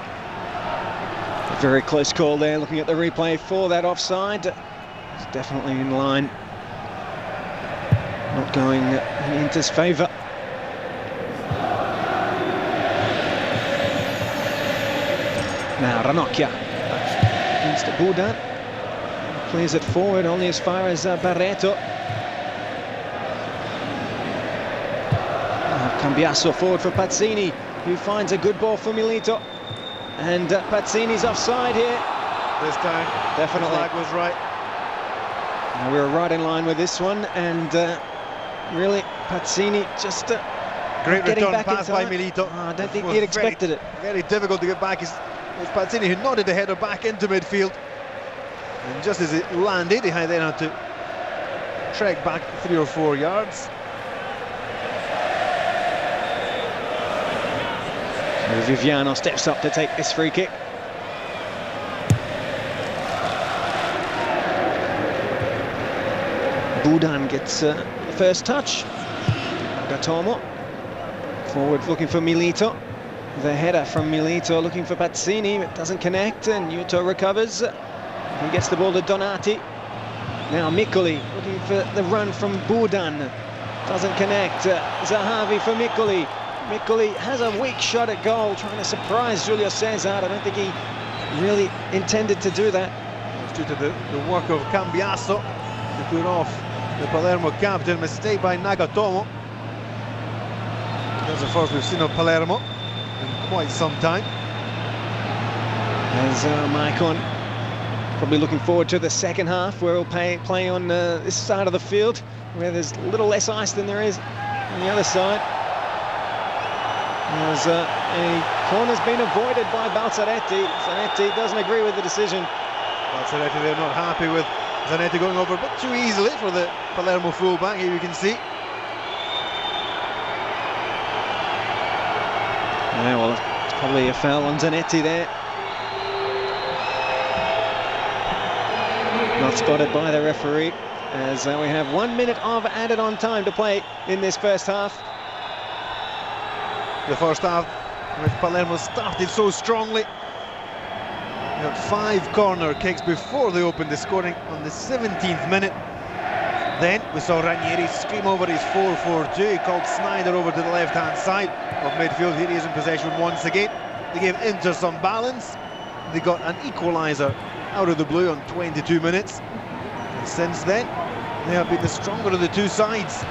A very close call there, looking at the replay for that offside. It's definitely in line. Not going in Inter's favour. Now Ranocchia against Budan. Clears it forward only as far as Barreto. Cambiasso forward for Pazzini, who finds a good ball for Milito. And Pazzini's offside here. This time, definitely. The flag was right. Now we were right in line with this one, and really, Pazzini just great return back pass by Milito. I don't think he'd expected it. Very difficult to get back. It was Pazzini who nodded the header back into midfield. And just as it landed, he then had to trek back 3 or 4 yards. So Viviano steps up to take this free kick. Budan gets the first touch. Gatomo forward looking for Milito. The header from Milito looking for Pazzini, but doesn't connect, and Yuto recovers. He gets the ball to Donati. Now Miccoli looking for the run from Budan. Doesn't connect. Zahavi for Miccoli. Miccoli has a weak shot at goal, trying to surprise Julio Cesar. I don't think he really intended to do that. It's due to the work of Cambiasso to put off the Palermo captain. Mistake by Nagatomo. That's the first we've seen of Palermo in quite some time. As Maicon probably looking forward to the second half, where he'll play on this side of the field, where there's a little less ice than there is on the other side. As a corner's been avoided by Balzaretti. Zanetti doesn't agree with the decision. Balzaretti, they're not happy with Zanetti going over a bit too easily for the Palermo fullback, here you can see. Yeah, well, it's probably a foul on Zanetti there. Not spotted by the referee, as we have 1 minute of added on time to play in this first half. The first half, which Palermo started so strongly. They had 5 corner kicks before they opened the scoring on the 17th minute. Then we saw Ranieri scream over his 4-4-2. He called Sneijder over to the left-hand side of midfield. Here he is in possession once again. They gave Inter some balance. They got an equaliser out of the blue on 22 minutes. And since then, they have been the stronger of the two sides.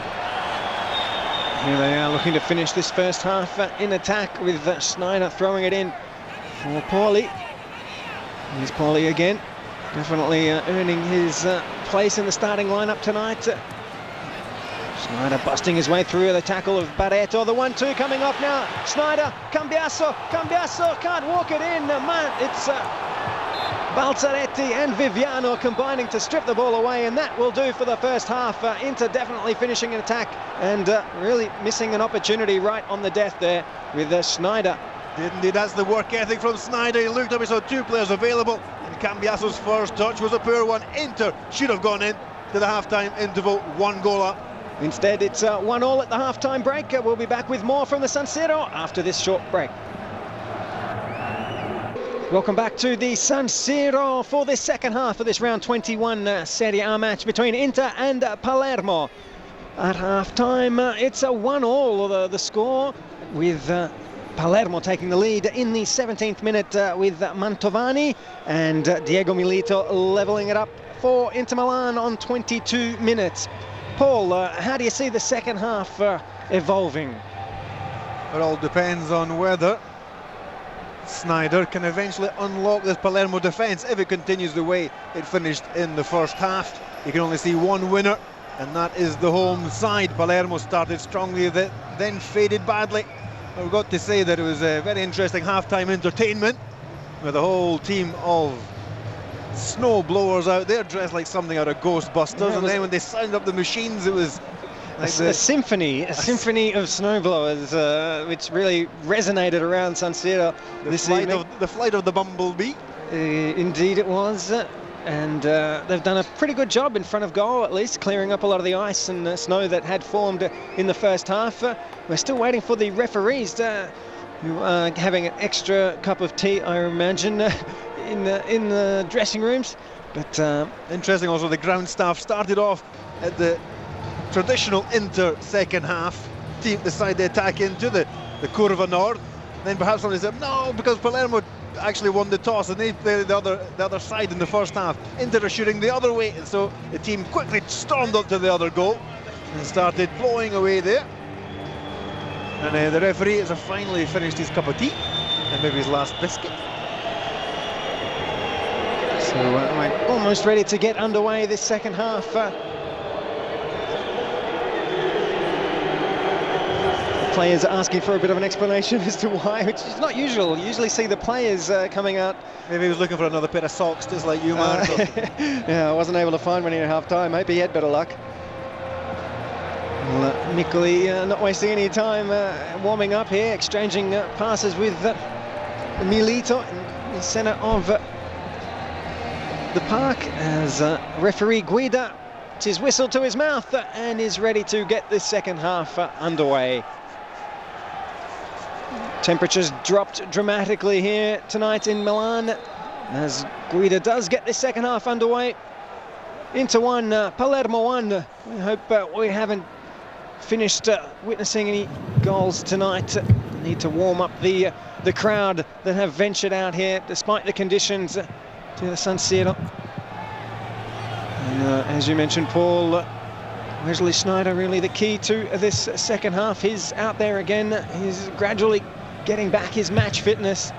Here they are looking to finish this first half in attack, with Sneijder throwing it in for Poli. Here's Poli again, definitely earning his place in the starting lineup tonight. Sneijder busting his way through the tackle of Barreto. The 1-2 coming off now. Sneijder, Cambiasso can't walk it in. It's Balzaretti and Viviano combining to strip the ball away, and that will do for the first half. Inter definitely finishing an attack and really missing an opportunity right on the death there with Sneijder. Indeed, that's the work ethic from Sneijder. He looked up, he saw 2 players available, and Cambiasso's first touch was a poor one. Inter should have gone in to the half-time interval, 1 goal up. Instead, it's 1-1 at the half-time break. We'll be back with more from the San Siro after this short break. Welcome back to the San Siro for this second half of this round 21 Serie A match between Inter and Palermo. At half-time, it's a 1-1 the score, with Palermo taking the lead in the 17th minute with Mantovani, and Diego Milito levelling it up for Inter Milan on 22 minutes. Paul, how do you see the second half evolving? It all depends on whether Sneijder can eventually unlock this Palermo defence if it continues the way it finished in the first half. You can only see one winner, and that is the home side. Palermo started strongly, then faded badly. I've got to say that it was a very interesting half-time entertainment with a whole team of snow blowers out there dressed like something out of Ghostbusters, and then when they signed up the machines, it was like a symphony of snowblowers, which really resonated around San Siro this evening. The flight of the bumblebee. Indeed it was, and they've done a pretty good job in front of goal, at least clearing up a lot of the ice and snow that had formed in the first half. We're still waiting for the referees who are having an extra cup of tea, I imagine, in the dressing rooms. But interesting also, the ground staff started off at the traditional Inter second half, team decide they attack into the Curva Nord. Then perhaps somebody said no, because Palermo actually won the toss and they played the other side in the first half. Inter are shooting the other way, and so the team quickly stormed up to the other goal and started blowing away there. And the referee has finally finished his cup of tea and maybe his last biscuit. So we're almost ready to get underway this second half. Players are asking for a bit of an explanation as to why, which is not usual. You usually see the players coming out. Maybe he was looking for another pair of socks, just like you, Mark. Yeah, I wasn't able to find one in half-time. Hope he had better luck. Well, Mikkoli not wasting any time warming up here, exchanging passes with Milito in the centre of the park as referee Guida puts his whistle to his mouth and is ready to get this second half underway. Temperatures dropped dramatically here tonight in Milan as Guida does get this second half underway. Inter 1, Palermo 1. We hope we haven't finished witnessing any goals tonight. We need to warm up the crowd that have ventured out here despite the conditions to the San Siro. And as you mentioned, Paul, Wesley Sneijder really the key to this second half. He's out there again. He's gradually getting back his match fitness.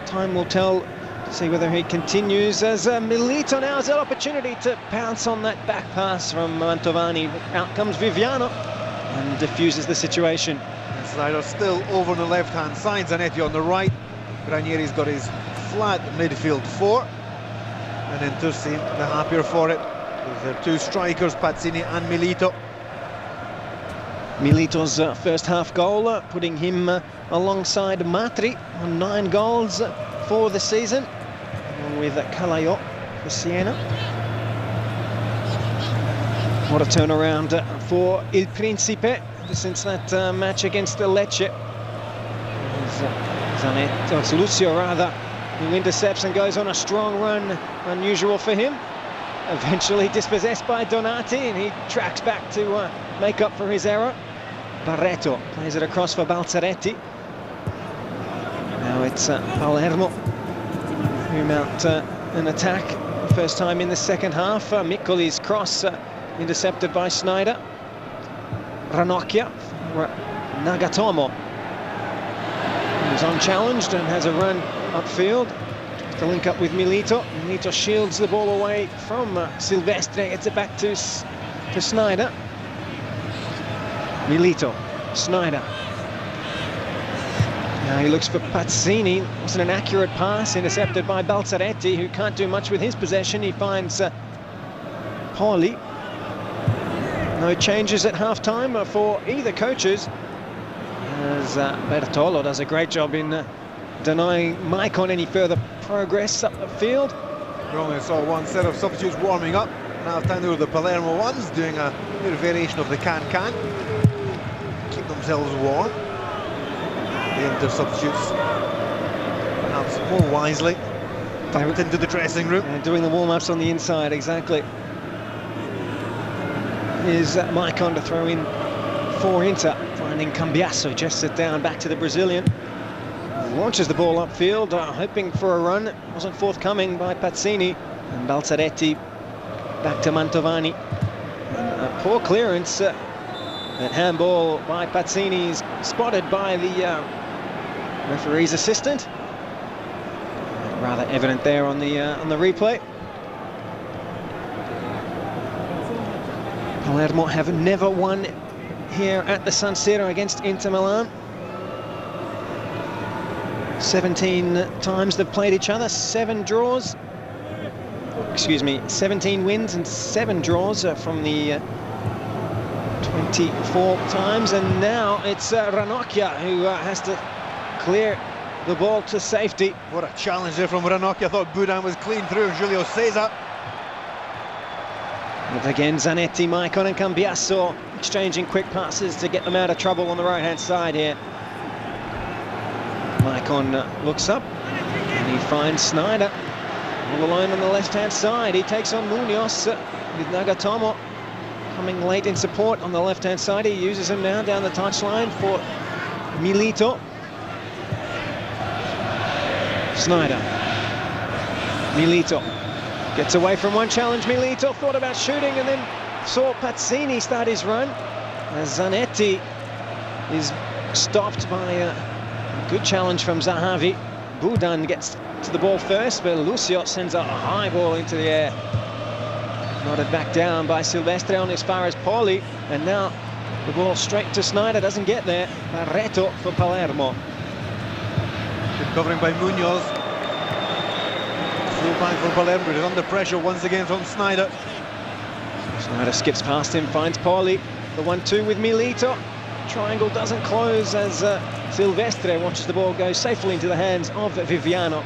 Time will tell to see whether he continues as Milito now has that opportunity to pounce on that back pass from Mantovani. Out comes Viviano and diffuses the situation. And Sneijder still over on the left-hand side, Zanetti on the right. Ranieri's got his flat midfield four, and Inter seem the happier for it. Their two strikers, Pazzini and Milito. Milito's first half goal, putting him alongside Matri on 9 goals for the season, along with Calaiò for Siena. What a turnaround for Il Principe since that match against Lecce. Zanetti, it's Lucio rather, who intercepts and goes on a strong run, unusual for him. Eventually dispossessed by Donati, and he tracks back to make up for his error. Barreto plays it across for Balzaretti. Now it's Palermo who mount an attack first time in the second half. Mikkoli's cross intercepted by Sneijder. Ranocchia, Nagatomo, who's unchallenged and has a run upfield to link up with Milito. Milito shields the ball away from Silvestre, gets it back to Sneijder. Milito, Sneijder. Now he looks for Pazzini. Wasn't an accurate pass, intercepted by Balzaretti, who can't do much with his possession. He finds Pauli. No changes at half-time for either coaches, as Bertolo does a great job in denying Maicon any further progress up the field. We only saw one set of substitutes warming up. And half-time there were the Palermo ones doing a little variation of the can-can. Keep themselves warm. The Inter substitutes, perhaps more wisely, tucked into the dressing room. Doing the warm-ups on the inside, exactly. Here's Maicon to throw in for Inter, finding Cambiasso, just sit down back to the Brazilian. Launches the ball upfield, hoping for a run. It wasn't forthcoming by Pazzini. And Balzaretti back to Mantovani. And a poor clearance. That handball by Pazzini is spotted by the referee's assistant. rather evident there on the replay. Palermo have never won here at the San Siro against Inter Milan. 17 times they've played each other, 7 draws. Excuse me, 17 wins and 7 draws from the 24 times, and now it's Ranocchia who has to clear the ball to safety. What a challenge there from Ranocchia. I thought Budan was clean through, and Julio Cesar. With again Zanetti, Maicon and Cambiasso exchanging quick passes to get them out of trouble on the right-hand side here. Maicon looks up and he finds Sneijder all alone on the left-hand side. He takes on Munoz with Nagatomo coming late in support on the left-hand side. He uses him now down the touchline for Milito. Sneijder. Milito gets away from one challenge. Milito thought about shooting and then saw Pazzini start his run. Zanetti is stopped by a good challenge from Zahavi. Budan gets to the ball first, but Lucio sends a high ball into the air. Nodded back down by Silvestre on as far as Poli, and now the ball straight to Sneijder, doesn't get there. Barreto for Palermo. Good covering by Munoz. Full back for Palermo, but is under pressure once again from Sneijder. Sneijder skips past him, finds Poli. The 1-2 with Milito. Triangle doesn't close as Silvestre watches the ball go safely into the hands of Viviano.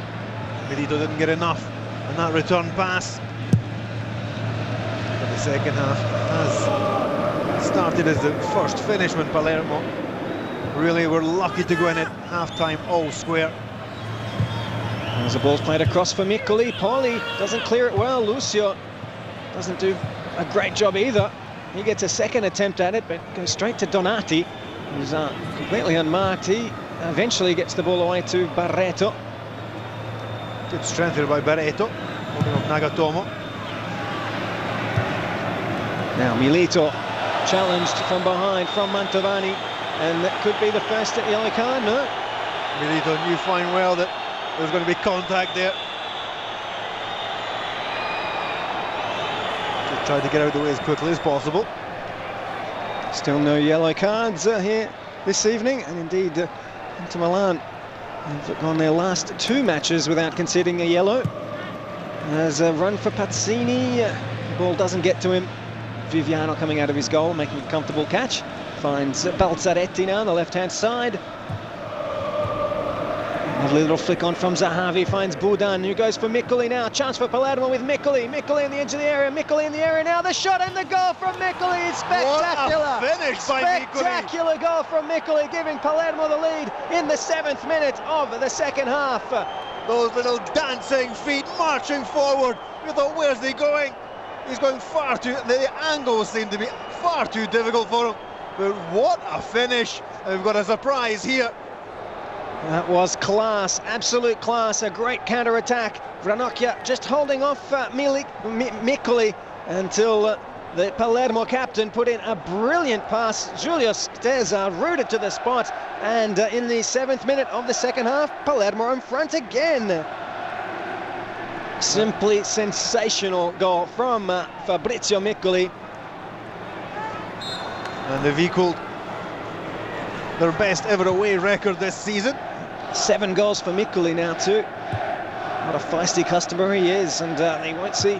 Milito didn't get enough on that return pass. But the second half has started as the first finish when Palermo really were lucky to go in at half-time all square. As the ball's played across for Miccoli, Poli doesn't clear it well. Lucio doesn't do a great job either. He gets a second attempt at it, but goes straight to Donati, who's completely unmarked. He eventually gets the ball away to Barreto. Good strength here by Barreto, holding up Nagatomo. Now Milito challenged from behind from Mantovani, and that could be the first yellow card, no? Milito knew fine well that there's going to be contact there. Just tried to get out of the way as quickly as possible. Still no yellow cards here this evening, and indeed Inter Milan have gone their last 2 matches without conceding a yellow. There's a run for Pazzini, the ball doesn't get to him. Viviano coming out of his goal, making a comfortable catch. Finds Balzaretti now on the left-hand side. Lovely little flick on from Zahavi, finds Budan, who goes for Miccoli now. Chance for Palermo with Miccoli. Miccoli in the edge of the area, Miccoli in the area now. The shot and the goal from Miccoli is spectacular. What a finish by Miccoli. Spectacular goal from Miccoli, giving Palermo the lead in the 7th minute of the second half. Those little dancing feet marching forward. You thought, where's he going? He's going far too... The angles seem to be far too difficult for him. But what a finish. And we've got a surprise here. That was class, absolute class, a great counter-attack. Ranocchia just holding off Miccoli until the Palermo captain put in a brilliant pass. Julio Cesar rooted to the spot, and in the 7th minute of the second half, Palermo in front again. Simply sensational goal from Fabrizio Miccoli. And they've equalled their best ever away record this season. 7 goals for Miccoli now too. What a feisty customer he is, and they won't see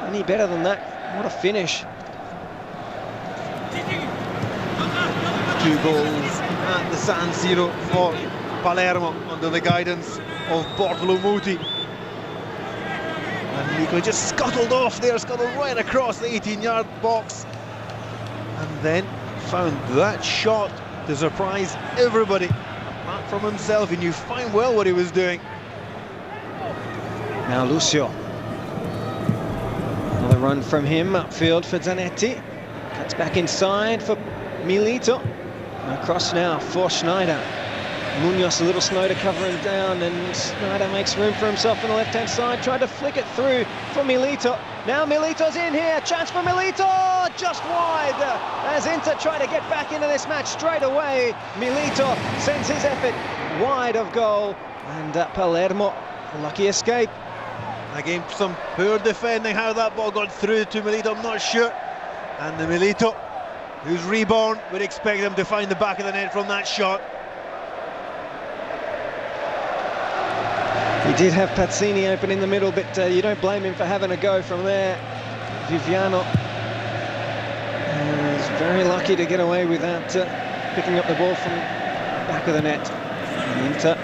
any better than that. What a finish. 2 goals at the San Siro for Palermo under the guidance of Bortolomuti. And Miccoli just scuttled off there, scuttled right across the 18-yard box, and then found that shot to surprise everybody. Apart from himself, he knew fine well what he was doing. Now Lucio. Another run from him upfield for Zanetti. Cuts back inside for Milito. Across now for Sneijder. Munoz a little slow to cover him down, and Sneijder makes room for himself on the left-hand side. Tried to flick it through for Milito. Now Milito's in here. Chance for Milito, just wide. As Inter try to get back into this match straight away. Milito sends his effort wide of goal, and Palermo Lucky escape. Again, some poor defending. How that ball got through to Milito, I'm not sure. And the Milito, who's reborn, would expect him to find the back of the net from that shot. He did have Pazzini open in the middle, but you don't blame him for having a go from there. Viviano is very lucky to get away without picking up the ball from the back of the net. And Inter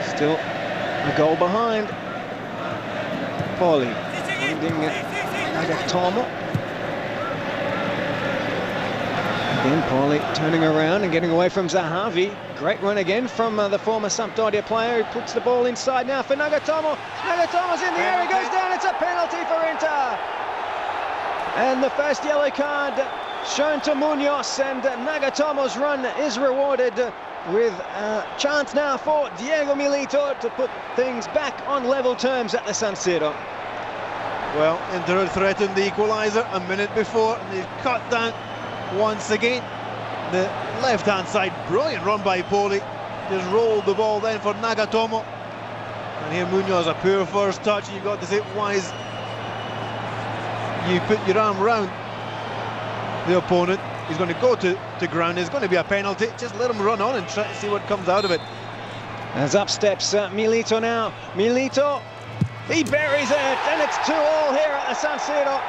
still a goal behind. Poli finding Nagatomo. Again, Poli turning around and getting away from Zahavi. Great run again from the former Sampdoria player, who puts the ball inside now for Nagatomo. Nagatomo's in the air, he goes down, it's a penalty for Inter. And the first yellow card shown to Munoz, and Nagatomo's run is rewarded with a chance now for Diego Milito to put things back on level terms at the San Siro. Well, Inter had threatened the equaliser a minute before, and they've cut down once again. The left-hand side, brilliant run by Poli, just rolled the ball then for Nagatomo. And here Munoz, a poor first touch, you've got to say, why is you put your arm round the opponent? He's going to go to ground, there's going to be a penalty, just let him run on and try to see what comes out of it. As up steps Milito now, Milito, he buries it, and it's 2-2 here at the San Siro.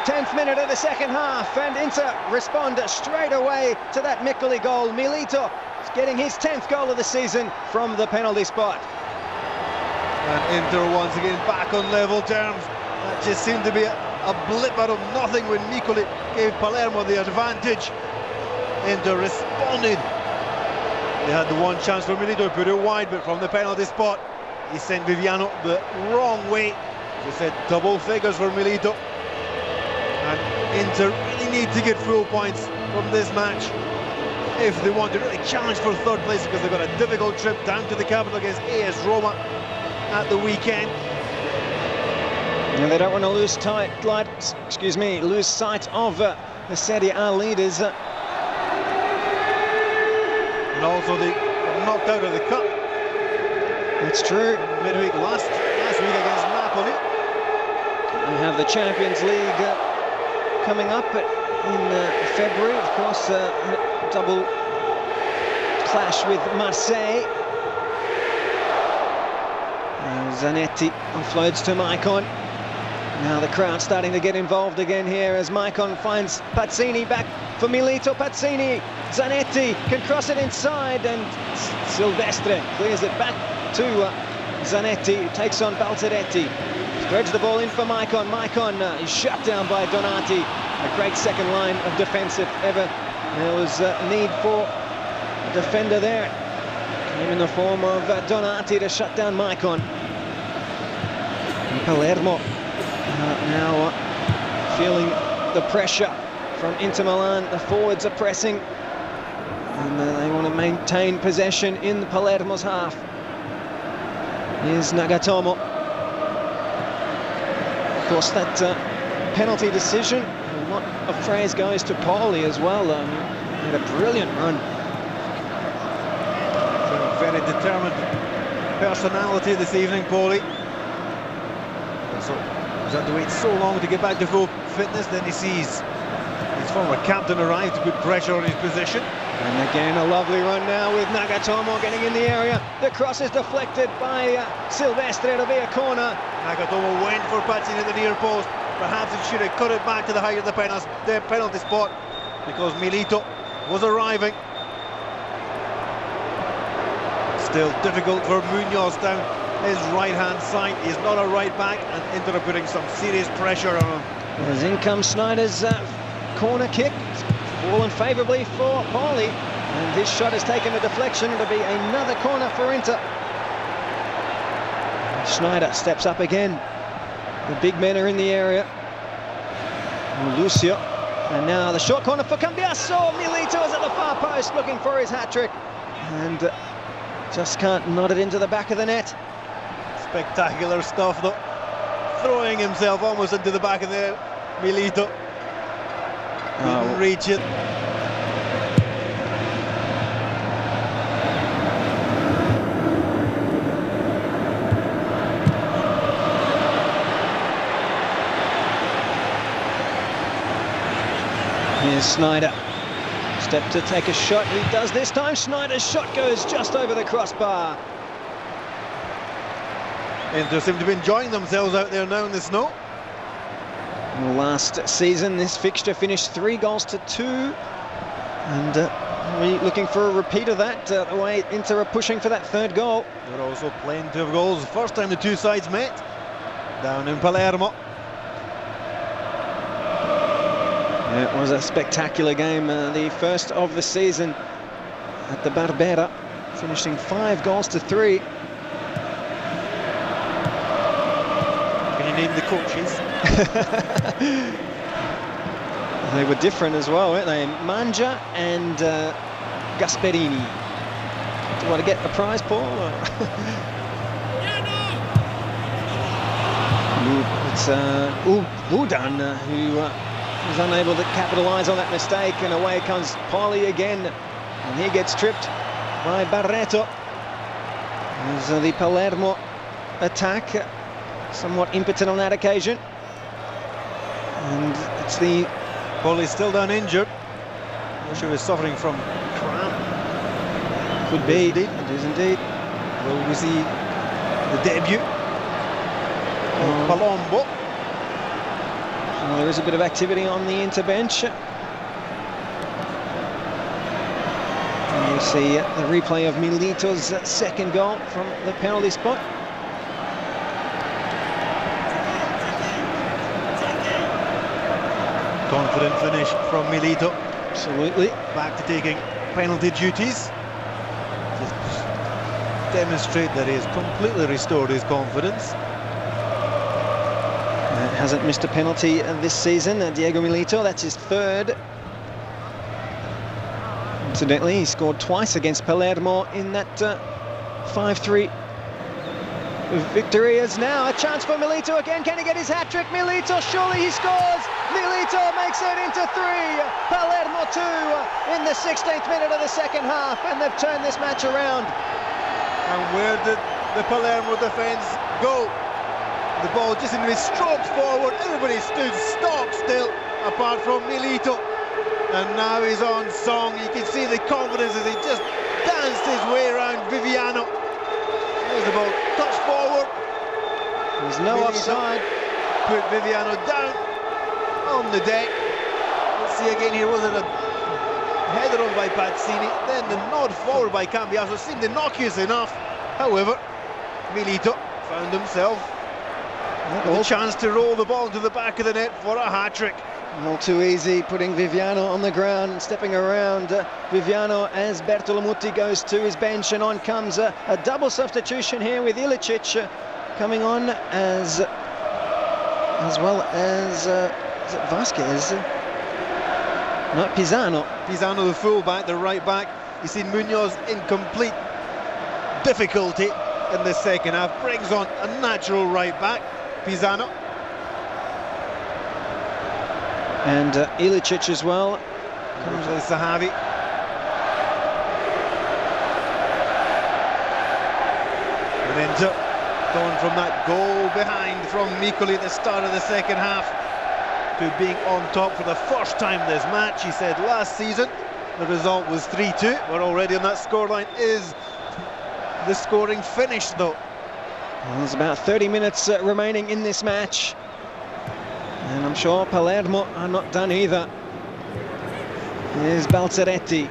10th minute of the second half, and Inter respond straight away to that Miccoli goal. Milito is getting his 10th goal of the season from the penalty spot. And Inter once again back on level terms. That just seemed to be a blip out of nothing when Miccoli gave Palermo the advantage. Inter responded. They had the one chance for Milito to put it wide, but from the penalty spot, he sent Viviano the wrong way. He said double figures for Milito. And Inter really need to get full points from this match if they want to really challenge for third place, because they've got a difficult trip down to the capital against AS Roma at the weekend. And they don't want to lose sight of the Serie A leaders. And also they got knocked out of the cup. That's true. Midweek last week against Napoli. We have the Champions League coming up in February, of course, double clash with Marseille. Zanetti offloads to Maicon. Now the crowd starting to get involved again here as Maicon finds Pazzini, back for Milito. Pazzini, Zanetti can cross it inside, and Silvestre clears it back to Zanetti, who takes on Balzaretti. Spreads the ball in for Maicon. Maicon is shut down by Donati. A great second line of defence if ever there was a need for a defender there. Came in the form of Donati to shut down Maicon. And Palermo now feeling the pressure from Inter Milan. The forwards are pressing, and they want to maintain possession in Palermo's half. Here's Nagatomo. Of course, that penalty decision, a lot of praise goes to Poli as well. He had a brilliant run. Very determined personality this evening, Poli. So he's had to wait so long to get back to full fitness. Then he sees his former captain arrive to put pressure on his position. And again, a lovely run now with Nagatomo getting in the area. The cross is deflected by Silvestre. It'll be a corner. Nagatomo went for Pazzini at the near post. Perhaps he should have cut it back to the height of the penalty spot, because Milito was arriving. Still difficult for Munoz down his right-hand side. He's not a right back, and Inter are putting some serious pressure on him. As in comes Snyder's corner kick. Fallen favourably for Poli, and his shot has taken a deflection. It'll be another corner for Inter. Schneider steps up again. The big men are in the area. Lucio, and now the short corner for Cambiasso. Milito is at the far post looking for his hat-trick, and just can't nod it into the back of the net. Spectacular stuff though. Throwing himself almost into the back of the net. Milito couldn't reach it. Here's Snyder. Step to take a shot. He does this time. Snyder's shot goes just over the crossbar. Inter seem to be enjoying themselves out there now in the snow. Last season, this fixture finished 3-2, and we're looking for a repeat of that. The way Inter are pushing for that third goal. There are also plenty of goals. First time the two sides met down in Palermo. It was a spectacular game, the first of the season at the Barbera, finishing 5-3. Can you name the coaches? They were different as well, weren't they? Mangia and Gasperini. Do you want to get a prize, Paul? It's Budan who was unable to capitalise on that mistake, and away comes Poli again, and he gets tripped by Barreto. As the Palermo attack, somewhat impotent on that occasion, and it's the Poli's still down injured. I'm sure he's suffering from cramp. Could be. Indeed. It is indeed. Will we see the debut of Palombo? Well, there is a bit of activity on the Inter bench. And you see the replay of Milito's second goal from the penalty spot. Confident finish from Milito. Absolutely. Back to taking penalty duties. Just demonstrate that he has completely restored his confidence. Hasn't missed a penalty this season, Diego Milito. That's his third. Incidentally, he scored twice against Palermo in that 5-3 victory. Is now a chance for Milito again. Can he get his hat-trick? Milito, surely he scores! Milito makes it into 3. Palermo 2 in the 16th minute of the second half, and they've turned this match around. And where did the Palermo defence go? The ball just seemed to be stroked forward. Everybody stood stock still, apart from Milito. And now he's on song. You can see the confidence as he just danced his way around Viviano. There's the ball touched forward. There's no Milito offside. Put Viviano down on the deck. Let's see again here. Was it a header on by Pazzini? Then the nod forward by Cambiaso seemed innocuous enough. However, Milito found himself with a chance to roll the ball to the back of the net for a hat-trick. All too easy, putting Viviano on the ground, stepping around Viviano as Bertolomutti goes to his bench, and on comes a double substitution here with Ilicic coming on as well as is it Vasquez? No, Pisano. Pisano, the full-back, the right-back. You see Munoz in complete difficulty in the second half, brings on a natural right-back, Pisano. And Ilicic as well. Comes with Sahavi. And Inter going from that goal behind from Miccoli at the start of the second half to being on top for the first time this match. He said last season the result was 3-2. We're already on that scoreline. Is the scoring finished though? Well, there's about 30 minutes remaining in this match, and I'm sure Palermo are not done either. Here's Balzaretti,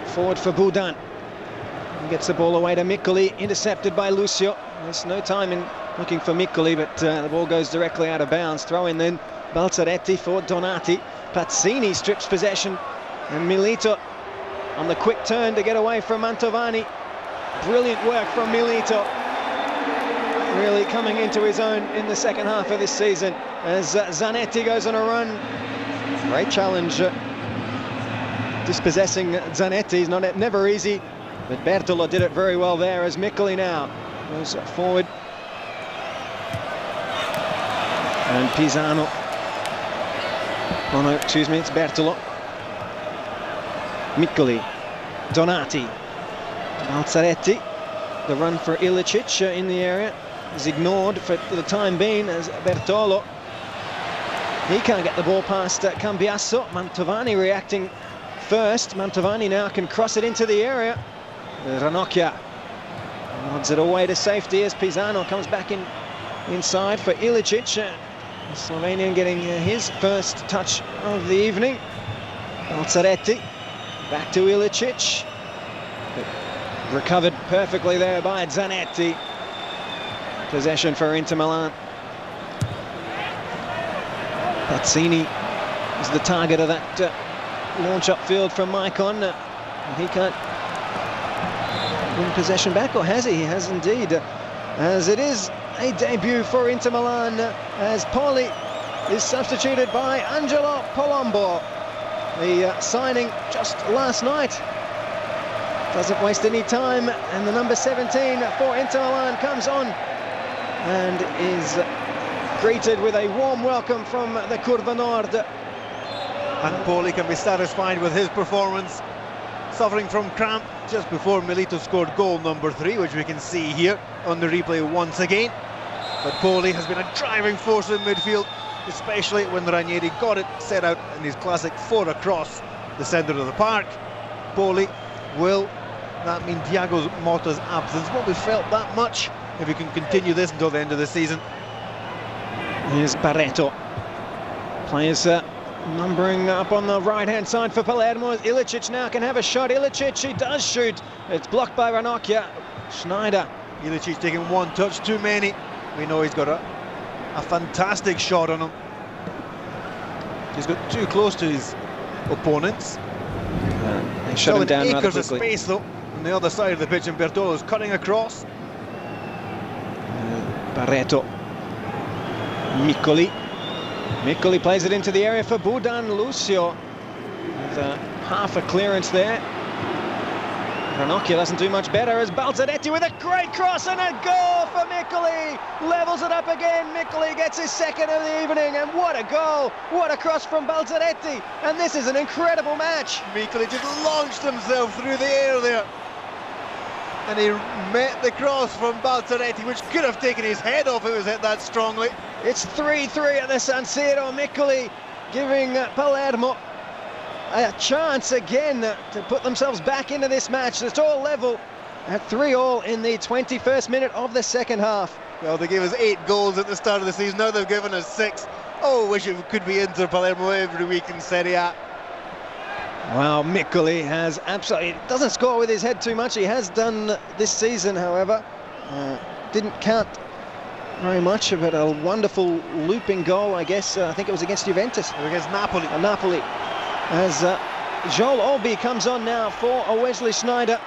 forward for Budan. He gets the ball away to Miccoli, intercepted by Lucio. There's no time in looking for Miccoli, but the ball goes directly out of bounds. Throw in then Balzaretti for Donati. Pazzini strips possession, and Milito on the quick turn to get away from Mantovani. Brilliant work from Milito, really coming into his own in the second half of this season as Zanetti goes on a run. Great challenge, dispossessing Zanetti is never easy, but Bertolo did it very well there as Miccoli now goes forward. And Pisano, oh no, excuse me, it's Bertolo. Miccoli, Donati, Balzaretti. The run for Ilicic in the area is ignored for the time being as Bertolo He can't get the ball past Cambiasso. Mantovani reacting first. Mantovani now can cross it into the area. Ranocchia nods it away to safety as Pisano comes back inside for Ilicic. The Slovenian getting his first touch of the evening. Balzaretti back to Ilicic. Recovered perfectly there by Zanetti. Possession for Inter Milan. Pazzini is the target of that launch upfield from Maicon. He can't win possession back, or has he? He has indeed. As it is a debut for Inter Milan, as Poli is substituted by Angelo Palombo. The signing just last night. Doesn't waste any time, and the number 17 for Inter Milan comes on and is greeted with a warm welcome from the Curva Nord. And Poli can be satisfied with his performance, suffering from cramp just before Milito scored goal number 3, which we can see here on the replay once again. But Poli has been a driving force in midfield, especially when Ranieri got it set out in his classic 4 across the centre of the park. Poli will that mean Thiago Motta's absence? Won't be felt that much if he can continue this until the end of the season. Here's Barreto. Players numbering up on the right-hand side for Palermo. Ilicic now can have a shot. Ilicic, he does shoot. It's blocked by Ranocchia. Schneider. Ilicic taking one touch too many. We know he's got a fantastic shot on him. He's got too close to his opponents. They shut him down rather acres of quickly. space though on the other side of the pitch, and Bertolo's cutting across. Barreto. Miccoli plays it into the area for Budan. Lucio with half a clearance there. Ranocchia doesn't do much better as Balzaretti with a great cross and a goal for Miccoli. Levels it up again. Miccoli gets his second of the evening, and what a goal! What a cross from Balzaretti, and this is an incredible match. Miccoli just launched himself through the air there, and he met the cross from Balzaretti, which could have taken his head off if it was hit that strongly. It's 3-3 at the San Siro. Miccoli giving Palermo a chance again to put themselves back into this match. It's all level at 3-all in the 21st minute of the second half. Well, they gave us 8 goals at the start of the season. Now they've given us 6. Oh, wish it could be Inter Palermo every week in Serie A. Wow, Miccoli has absolutely doesn't score with his head too much. He has done this season, however. Didn't count very much, but a wonderful looping goal, I guess. I think it was against Juventus. Against Napoli. Napoli. As Joel Olby comes on now for Wesley Schneider,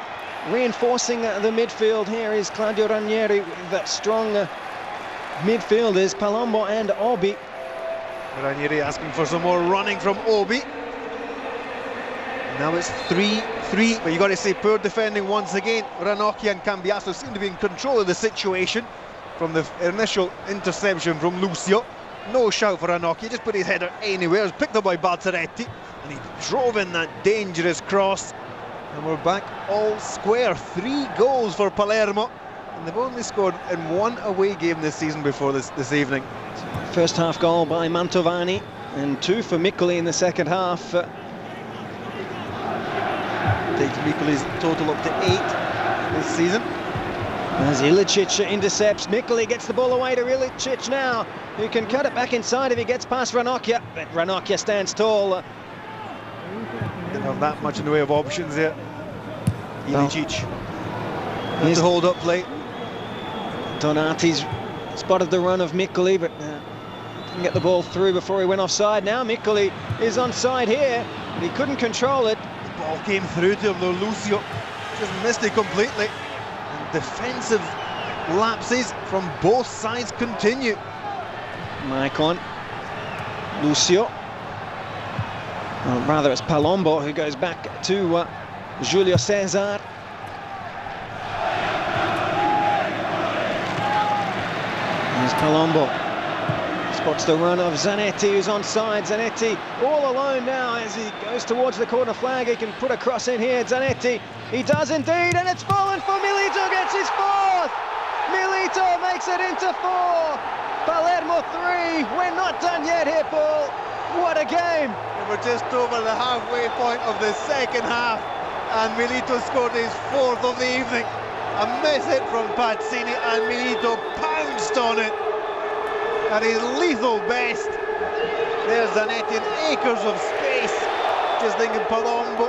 reinforcing the midfield. Here is Claudio Ranieri with strong midfielders, Palombo and Olby. Ranieri asking for some more running from Olby. Now it's 3-3, but you got to say poor defending once again. Ranocchia and Cambiasso seem to be in control of the situation from the initial interception from Lucio. No shout for Ranocchia, just put his header anywhere. It was picked up by Balzaretti, and he drove in that dangerous cross. And we're back all square. 3 goals for Palermo, and they've only scored in 1 away game this season before this evening. First half goal by Mantovani, and 2 for Miccoli in the second half. Takes Miccoli's total up to 8 this season. As Ilicic intercepts, Miccoli gets the ball away to Ilicic now, who can cut it back inside if he gets past Ranocchia, but Ranocchia stands tall. Didn't have that much in the way of options there. Ilicic He's to hold up play. Donati's spotted the run of Miccoli, but didn't get the ball through before he went offside. Now Miccoli is onside here, but he couldn't control it. The ball came through to him though. Lucio just missed it completely. And defensive lapses from both sides continue. Maicon, Lucio. Well, rather it's Palombo who goes back to Julio Cesar. There's Palombo. Spots the run of Zanetti, who's onside. Zanetti all alone now as he goes towards the corner flag. He can put a cross in here. Zanetti, he does indeed, and it's fallen for Milito, gets his 4th! Milito makes it into 4! Palermo 3. We're not done yet here, Paul. What a game. We're just over the halfway point of the second half, and Milito scored his fourth of the evening. A miss hit from Pazzini, and Milito pounced on it at his lethal best. There's Zanetti in acres of space. Just thinking Palombo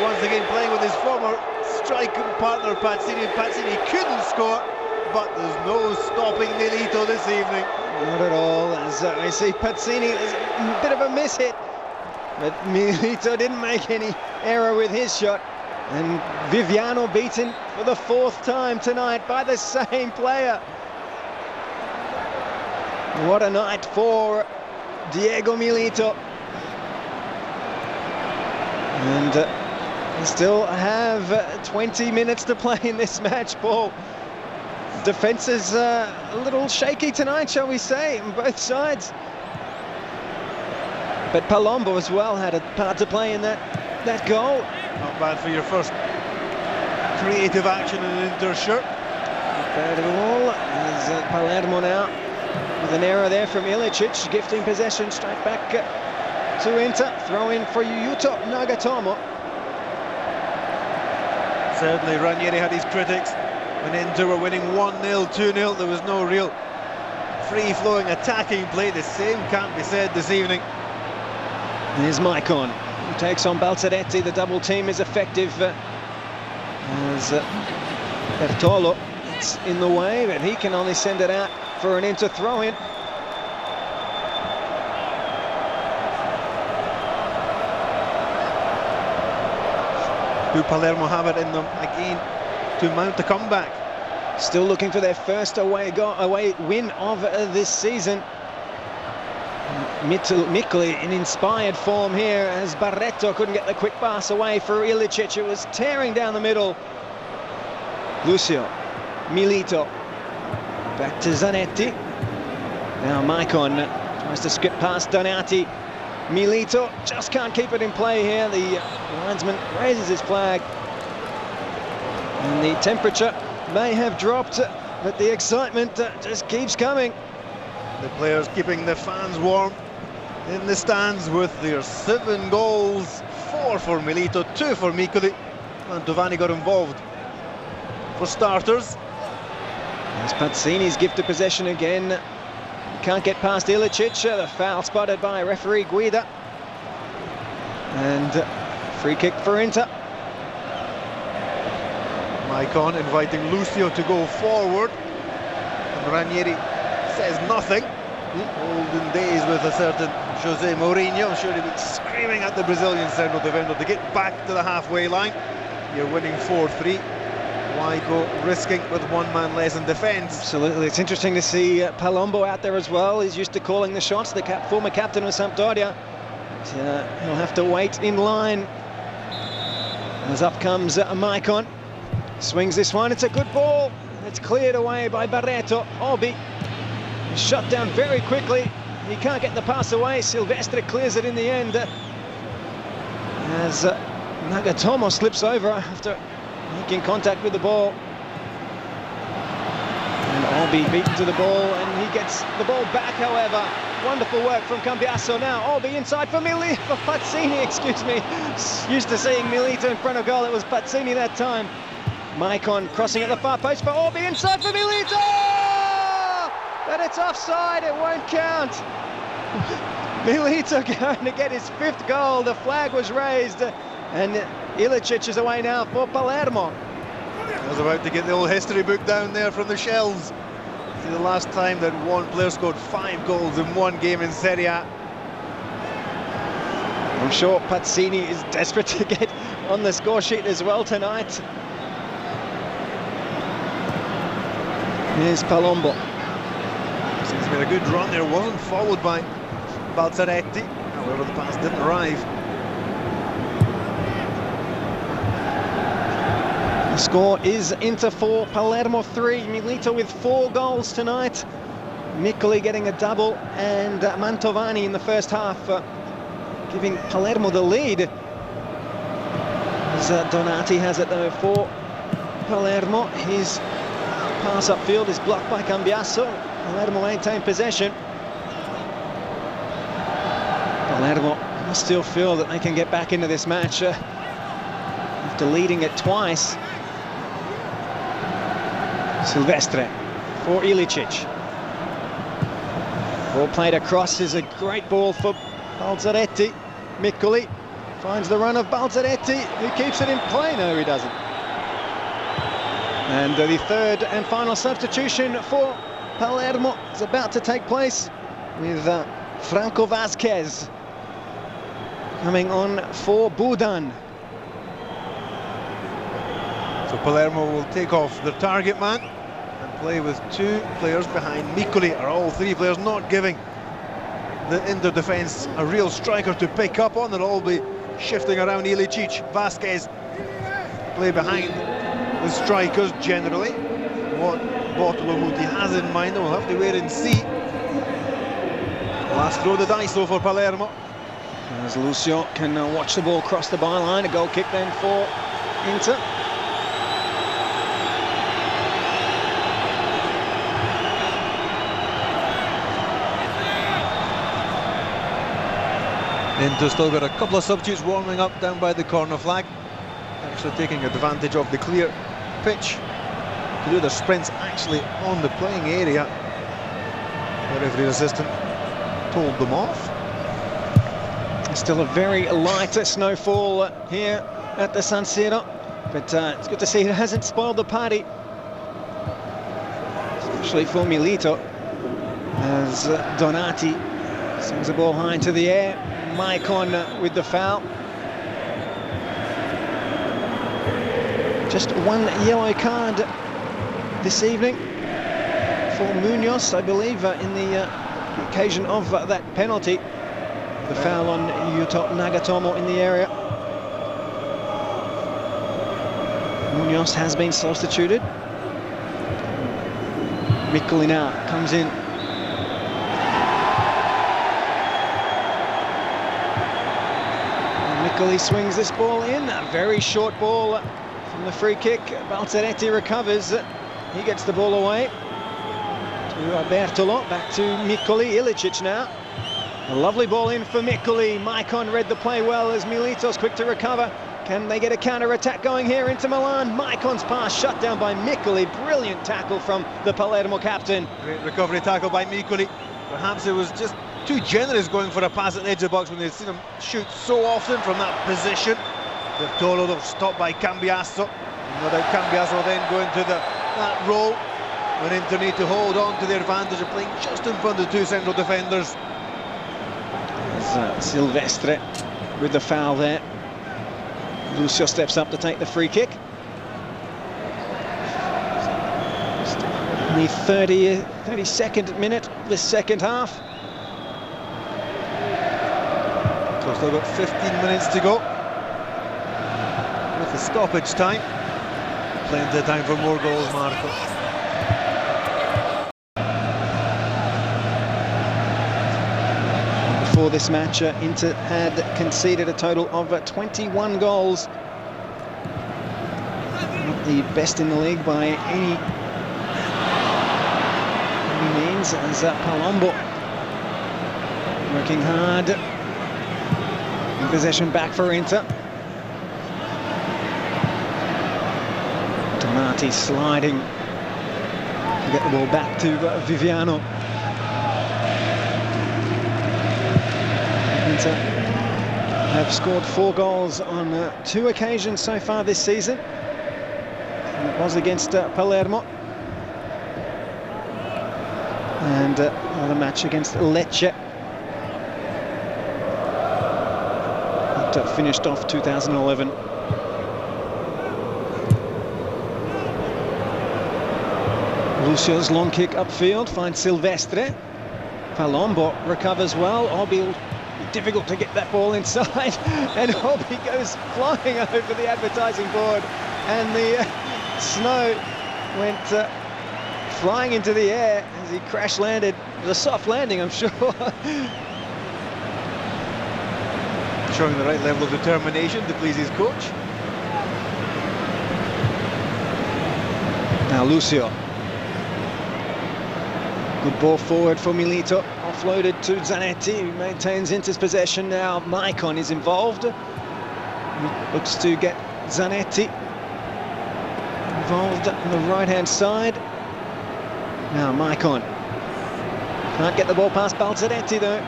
once again playing with his former striking partner Pazzini. Pazzini couldn't score, but there's no stopping Milito this evening. Not at all. As I see Pazzini, there's a bit of a miss hit, but Milito didn't make any error with his shot. And Viviano beaten for the fourth time tonight by the same player. What a night for Diego Milito. And we still have 20 minutes to play in this match, Paul. Defence is a little shaky tonight, shall we say, on both sides. But Palombo as well had a part to play in that goal. Not bad for your first creative action in an Inter shirt. Not bad at all. There's Palermo now with an error there from Ilicic, gifting possession straight back to Inter. Throw in for Yuto Nagatomo. Certainly Ranieri had his critics. When Inter were winning 1-0, 2-0, there was no real free-flowing attacking play. The same can't be said this evening. Here's Maicon, who takes on Balzaretti. The double team is effective as Bertolo is in the way, but he can only send it out for an Inter throw-in. Do Palermo have it in them again to mount the comeback? Still looking for their first away win of this season. Miccoli in inspired form here as Barreto couldn't get the quick pass away for Ilicic. It was tearing down the middle. Lucio, Milito, back to Zanetti. Now Maicon tries to skip past Donati. Milito just can't keep it in play here. The linesman raises his flag. And the temperature may have dropped, but the excitement just keeps coming. The players keeping the fans warm in the stands with their 7 goals. 4 for Milito, 2 for Miccoli. And Tovani got involved. For starters, there's Pazzini's gifted possession again. Can't get past Ilicic. The foul spotted by referee Guida. And free kick for Inter. Maicon inviting Lucio to go forward. And Ranieri says nothing. Olden days with a certain Jose Mourinho. I'm sure he'd be screaming at the Brazilian central defender to get back to the halfway line. You're winning 4-3. Why go risking with one man less in defence? Absolutely. It's interesting to see Palombo out there as well. He's used to calling the shots, the former captain of Sampdoria. He'll have to wait in line. As up comes Maicon. Swings this one. It's a good ball. It's cleared away by Barreto. Obi is shut down very quickly. He can't get the pass away. Silvestre clears it in the end. As Nagatomo slips over after making contact with the ball. And Obi beaten to the ball, and he gets the ball back, however. Wonderful work from Cambiasso now. Obi inside for Pazzini, excuse me. Used to seeing Milito in front of goal. It was Pazzini that time. Maicon crossing at the far post for Obi, inside for Milito! But it's offside, it won't count. Milito going to get his 5th goal. The flag was raised, and Ilicic is away now for Palermo. I was about to get the old history book down there from the shelves. See the last time that one player scored 5 goals in one game in Serie A. I'm sure Pazzini is desperate to get on the score sheet as well tonight. Here's Palombo. It's been a good run there, wasn't followed by Balzaretti. However, the pass didn't arrive. The score is Inter 4, Palermo 3. Milito with 4 goals tonight. Miccoli getting a double, and Mantovani in the first half giving Palermo the lead. As Donati has it though for Palermo. His pass upfield is blocked by Cambiasso. Palermo maintain possession. Palermo must still feel that they can get back into this match after leading it twice. Silvestre for Ilicic. Ball played across is a great ball for Balzaretti. Miccoli finds the run of Balzaretti, who keeps it in play. No, he doesn't. And the third and final substitution for Palermo is about to take place with Franco Vasquez coming on for Budan. So Palermo will take off their target man and play with two players behind Miccoli. Are all three players not giving the Inter defence a real striker to pick up on? They'll all be shifting around Ilicic. Vasquez play behind the strikers generally. What Bortolomuti has in mind, we'll have to wait and see. Last throw the dice though for Palermo. As Lucio can watch the ball cross the byline, a goal kick then for Inter. Inter still got a couple of substitutes warming up down by the corner flag, actually taking advantage of the clear pitch to do their sprints actually on the playing area. The referee's assistant told them off. Still a very light snowfall here at the San Siro, but it's good to see it hasn't spoiled the party, especially for Milito, as Donati sends the ball high into the air. Maicon with the foul. Just one yellow card this evening for Munoz, I believe, in the occasion of that penalty. The foul on Yuto Nagatomo in the area. Munoz has been substituted. Micolina comes in. Miccoli swings this ball in. A very short ball from the free kick. Balzaretti recovers. He gets the ball away to Bertolo. Back to Miccoli. Ilicic now. A lovely ball in for Miccoli. Maicon read the play well as Milito's quick to recover. Can they get a counter-attack going here into Milan? Maicon's pass shut down by Miccoli. Brilliant tackle from the Palermo captain. Great recovery tackle by Miccoli. Perhaps it was just too generous going for a pass at the edge of the box when they've seen him shoot so often from that position. Bertolo though stopped by Cambiasso. No doubt Cambiasso will then go into that role when Inter need to hold on to their advantage of playing just in front of the two central defenders. Silvestre with the foul there. Lucio steps up to take the free kick. In the 32nd minute of the second half. So still got 15 minutes to go with the stoppage time. Plenty of time for more goals, Marco. Before this match, Inter had conceded a total of 21 goals. Not the best in the league by any means, as Palombo working hard. In possession back for Inter. Donati sliding to get the ball back to Viviano. Inter have scored 4 goals on 2 occasions so far this season. And it was against Palermo. And another match against Lecce. That finished off 2011. Lucio's long kick upfield finds Silvestre. Palombo recovers well. Obi difficult to get that ball inside, and Obi goes flying over the advertising board, and the snow went flying into the air as he crash landed. It was a soft landing, I'm sure. Showing the right level of determination to please his coach. Now Lucio. Good ball forward for Milito, offloaded to Zanetti, who maintains Inter's possession now. Maicon is involved. He looks to get Zanetti involved on the right-hand side. Now Maicon can't get the ball past Balzaretti though.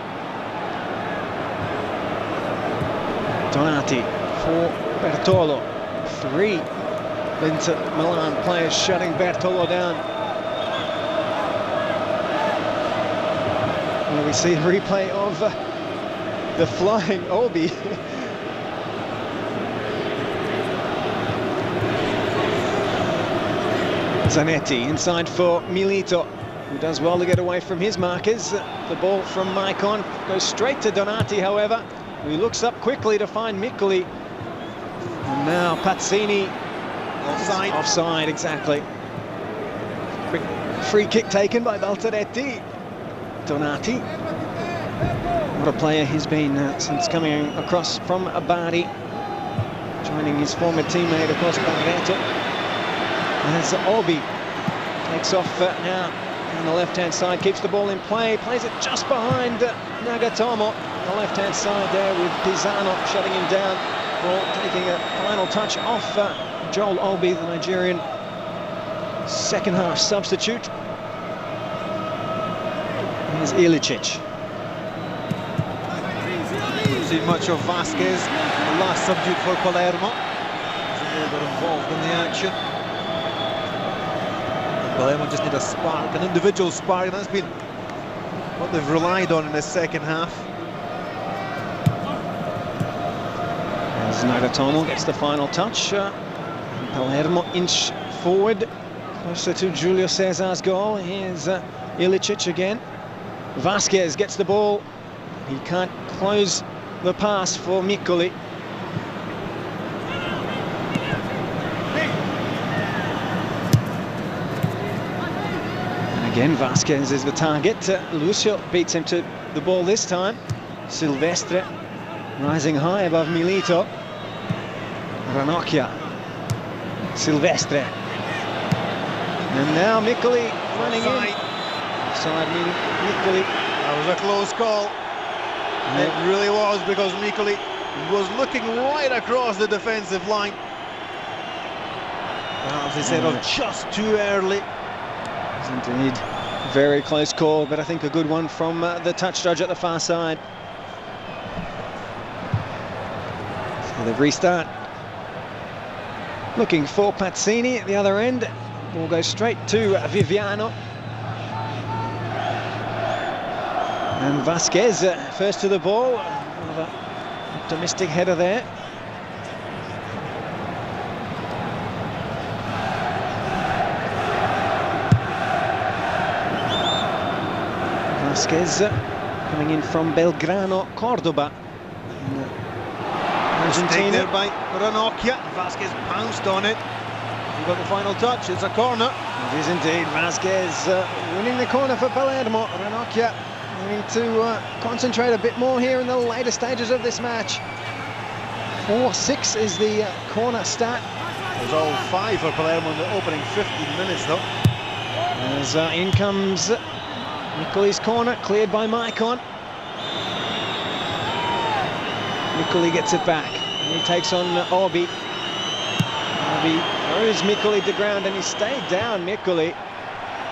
Donati for Bertolo. 3 Inter Milan players shutting Bertolo down. And we see a replay of the flying Olby. Zanetti inside for Milito, who does well to get away from his markers. The ball from Maicon goes straight to Donati, however, who looks up quickly to find Miccoli. And now Pazzini. Offside. Offside, exactly. Quick free kick taken by Balzaretti. Donati. What a player he's been since coming across from Bari, joining his former teammate across Barreto. As Olby takes off now on the left-hand side, keeps the ball in play, plays it just behind Nagatomo on the left-hand side there, with Pisano shutting him down for taking a final touch off Joel Olby, the Nigerian second-half substitute. Here's Ilicic. Haven't seen much of Vasquez, the last substitute for Palermo. He's a little bit involved in the action. Palermo just need a spark, an individual spark, and that's been what they've relied on in the second half. As Nagatomo gets the final touch. Palermo inch forward, closer to Julio Cesar's goal. Here's Ilicic again. Vasquez gets the ball. He can't close the pass for Miccoli. And again, Vasquez is the target. Lucio beats him to the ball this time. Silvestre rising high above Milito. Ranocchia. Silvestre. And now Miccoli running in. Offside, Miccoli. That was a close call. It really was, because Miccoli was looking right across the defensive line. Perhaps they said just too early. It's indeed very close call, but I think a good one from the touch judge at the far side. So they restart. Looking for Pazzini at the other end. Ball goes straight to Viviano. And Vasquez first to the ball. Another optimistic header there. Vasquez coming in from Belgrano, Cordoba, Argentina. There by Ranocchia. Vasquez pounced on it. He got the final touch. It's a corner. It is indeed. Vasquez winning the corner for Palermo. Ranocchia needing to concentrate a bit more here in the later stages of this match. 4-6 is the corner stat. It was all 5 for Palermo in the opening 15 minutes, though. As in comes Miccoli's corner, cleared by Maicon. Miccoli gets it back, and he takes on Olby. Olby throws Miccoli to ground, and he stayed down, Miccoli.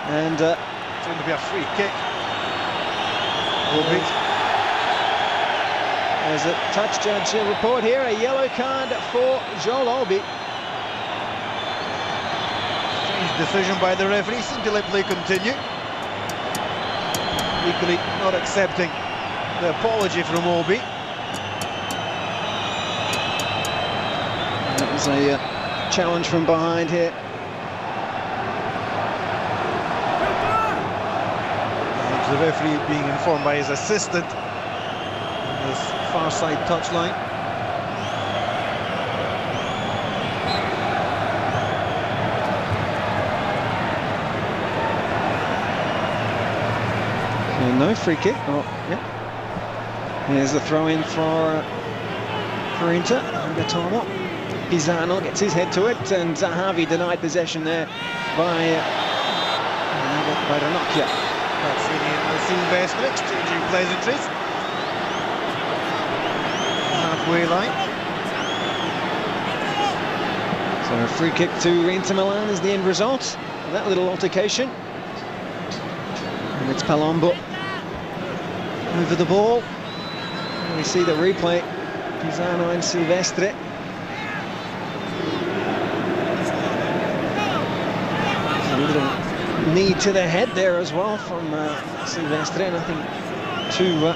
And it's going to be a free kick. Olby. There's a touch judge report here, a yellow card for Joel Olby. Strange decision by the referee, seemed to let play continue. Equally not accepting the apology from Olby. That was a challenge from behind here. The referee being informed by his assistant on this far side touchline. No free kick. Oh, yeah. Here's the throw in for Inter. Nagatomo. Pisano gets his head to it, and Zahavi denied possession there by Ranocchia. That's Silvestre exchanging pleasantries. Halfway line. So a free kick to Inter Milan is the end result of that little altercation. And it's Palermo over the ball. And we see the replay. Pisano and Silvestre. A little knee to the head there as well from Silvestre. Nothing too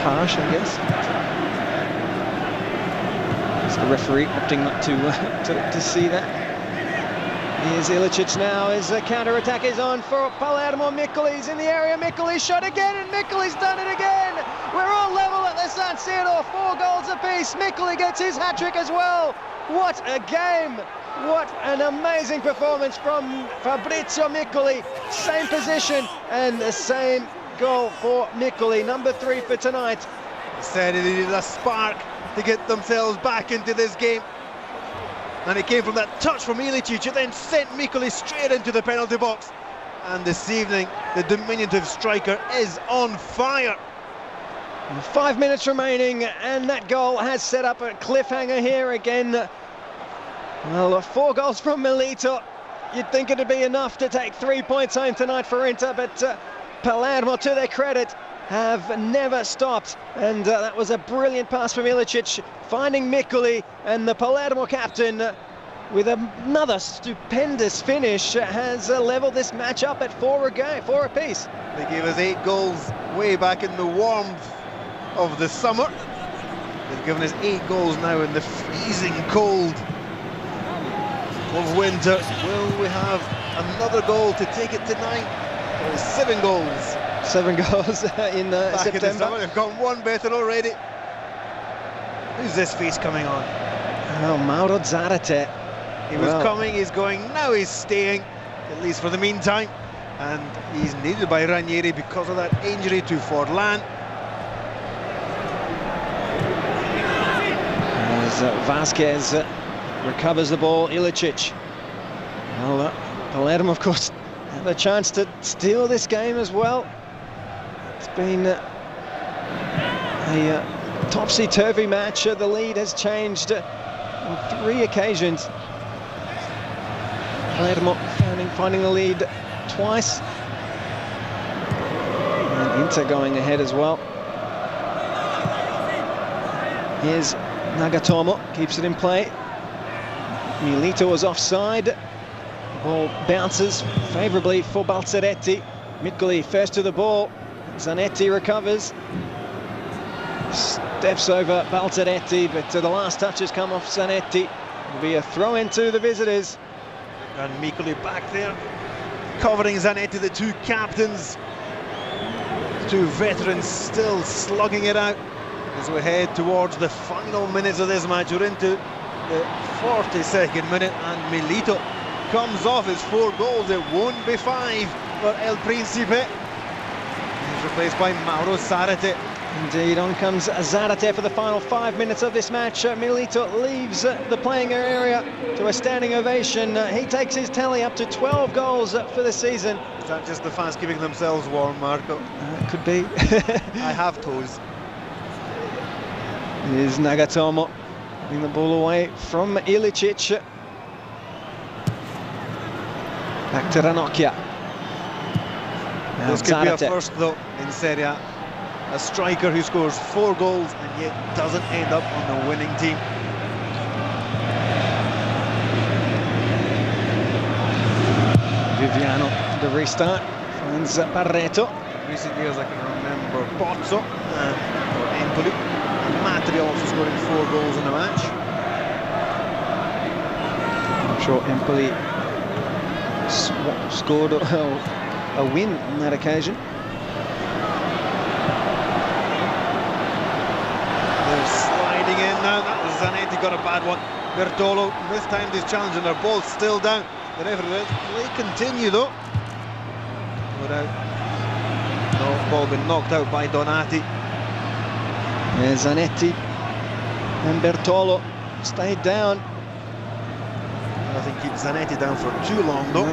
harsh, I guess. It's the referee opting not to see that. Here's Ilicic now, his counter-attack is on for Palermo. Miccoli's in the area, Miccoli's shot again, and Miccoli's done it again! We're all level at the San Siro, 4 goals apiece. Miccoli gets his hat-trick as well. What a game! What an amazing performance from Fabrizio Miccoli. Same position and the same goal for Miccoli, number 3 for tonight. Said it needed a spark to get themselves back into this game. And it came from that touch from Ilicic, it then sent Miccoli straight into the penalty box. And this evening, the diminutive striker is on fire. 5 minutes remaining, and that goal has set up a cliffhanger here again. Well, 4 goals from Milito. You'd think it'd be enough to take 3 points home tonight for Inter, but Palermo, to their credit, have never stopped, and that was a brilliant pass from Ilicic, finding Miccoli, and the Palermo captain, with another stupendous finish, has leveled this match up at 4 apiece. They gave us 8 goals way back in the warmth of the summer. They've given us 8 goals now in the freezing cold of winter. Will we have another goal to take it tonight? There's 7 goals. 7 goals in September. They've got 1 better already. Who's this face coming on? Oh, Mauro Zarate. He was coming, he's going, now he's staying, at least for the meantime. And he's needed by Ranieri because of that injury to Forlan. As Vasquez recovers the ball, Ilicic. Well, Palermo, of course, have a chance to steal this game as well. It's been a topsy-turvy match. The lead has changed on 3 occasions. Palermo finding the lead twice. And Inter going ahead as well. Here's Nagatomo, keeps it in play. Milito was offside. The ball bounces favourably for Balzaretti. Miccoli first to the ball. Zanetti recovers. Steps over Balzaretti, but the last touches come off Zanetti. It'll be a throw into the visitors. And Miccoli back there, covering Zanetti, the 2 captains. 2 veterans still slugging it out as we head towards the final minutes of this match. We're into the 42nd minute, and Milito comes off his 4 goals. It won't be 5 for El Principe. He's replaced by Mauro Zarate. Indeed, on comes Zarate for the final 5 minutes of this match. Milito leaves the playing area to a standing ovation. He takes his tally up to 12 goals for the season. Is that just the fans keeping themselves warm, Marco? Could be. I have toes. Here's Nagatomo putting the ball away from Ilicic. Back to Ranocchia. This could be a first, though, in Serie A. A striker who scores 4 goals and yet doesn't end up on the winning team. Viviano, the restart, finds Barreto. In recent years, I can remember Pozzo for Empoli. Matri also scoring 4 goals in a match. I'm sure Empoli scored a win on that occasion. In now, that was Zanetti, got a bad one. Bertolo mistimed his challenge and their ball's still down. The referee lets play continue though. Without ball been knocked out by Donati. Yeah, Zanetti and Bertolo stayed down. Nothing keeps Zanetti down for too long though.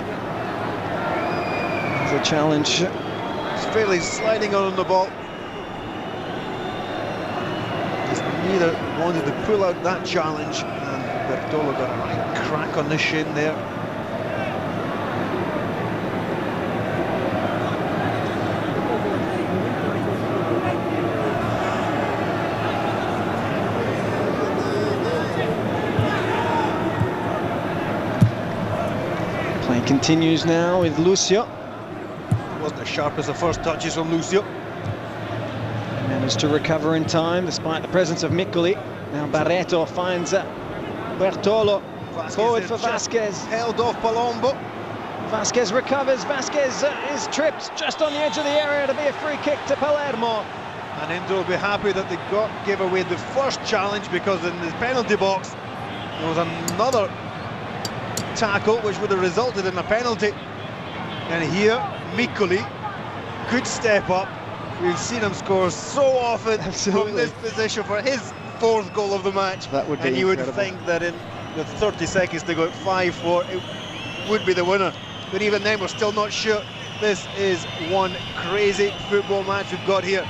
The challenge. It's fairly sliding on the ball. Just neither wanted to pull out that challenge, and Bertolo got a right crack on the shin there. Play continues now with Lucio. Wasn't as sharp as the first touches from Lucio. Managed to recover in time despite the presence of Miccoli. Now Barreto finds Bertolo. Forward for Vasquez. Held off Palermo. Vasquez recovers. Vasquez is tripped just on the edge of the area to be a free kick to Palermo. And Inter will be happy that they gave away the first challenge, because in the penalty box there was another tackle which would have resulted in a penalty. And here Miccoli could step up. We've seen him score so often from this position for his fourth goal of the match. That would be and you incredible. would think that in the 30 seconds to go at 5-4, it would be the winner. But even then, we're still not sure. This is one crazy football match we've got here.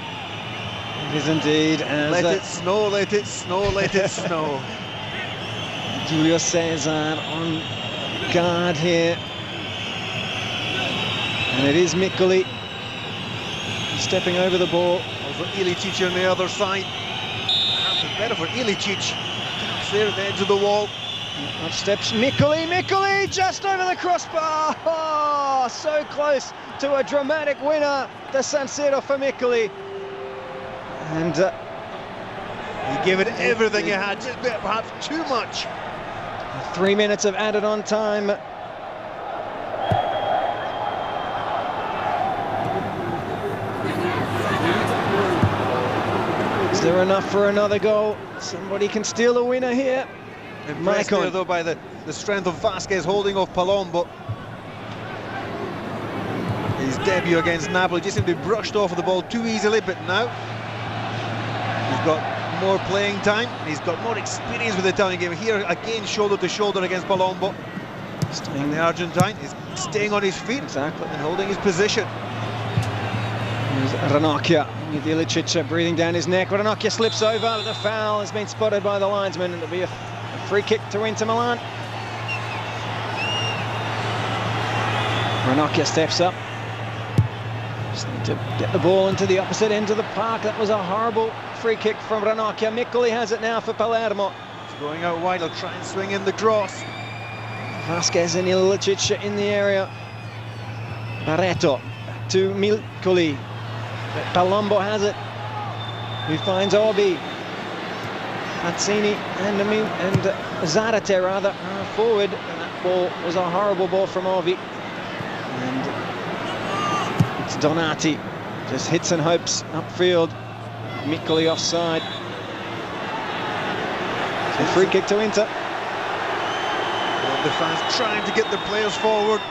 It is indeed. Let it snow, let it snow, let it snow. Julio Cesar on guard here. And it is Miccoli stepping over the ball. Also Ilicic on the other side. Perhaps it's better for Ilicic. Taps there at the edge of the wall. Up steps Miccoli just over the crossbar. Oh, so close to a dramatic winner. The San Siro for Miccoli. And he gave it everything he had, just perhaps too much. 3 minutes of added on time. Is there enough for another goal? Somebody can steal a winner here. Impressed there, though, by the strength of Vasquez holding off Palermo. His debut against Napoli just seemed to be brushed off of the ball too easily, but now he's got more playing time. He's got more experience with the Italian game. Here again, shoulder to shoulder against Palermo. And the Argentine is staying on his feet, exactly, and holding his position. Here's Ranocchia with Ilicic breathing down his neck. Ranocchia slips over. The foul has been spotted by the linesman. It'll be a free kick to Inter Milan. Ranocchia steps up. Just need to get the ball into the opposite end of the park. That was a horrible free kick from Ranocchia. Miccoli has it now for Palermo. It's going out wide. He'll try and swing in the cross. Vasquez and Ilicic in the area. Barreto back to Miccoli. Palombo has it. He finds Obi. Mazzini and Zarate rather forward. And that ball was a horrible ball from Obi. And it's Donati. Just hits and hopes upfield. Miccoli offside. So free kick to Inter. The fans trying to get their players forward.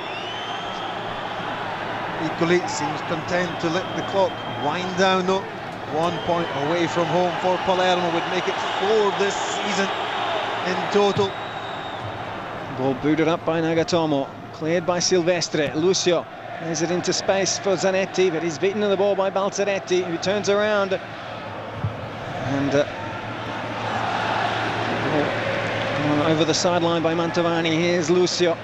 Miccoli seems content to let the clock wind down, though. 1 point away from home for Palermo would make it 4 this season in total. Ball booted up by Nagatomo, cleared by Silvestre. Lucio lays it into space for Zanetti, but he's beaten to the ball by Balzaretti, who turns around. And over the sideline by Mantovani. Here's Lucio.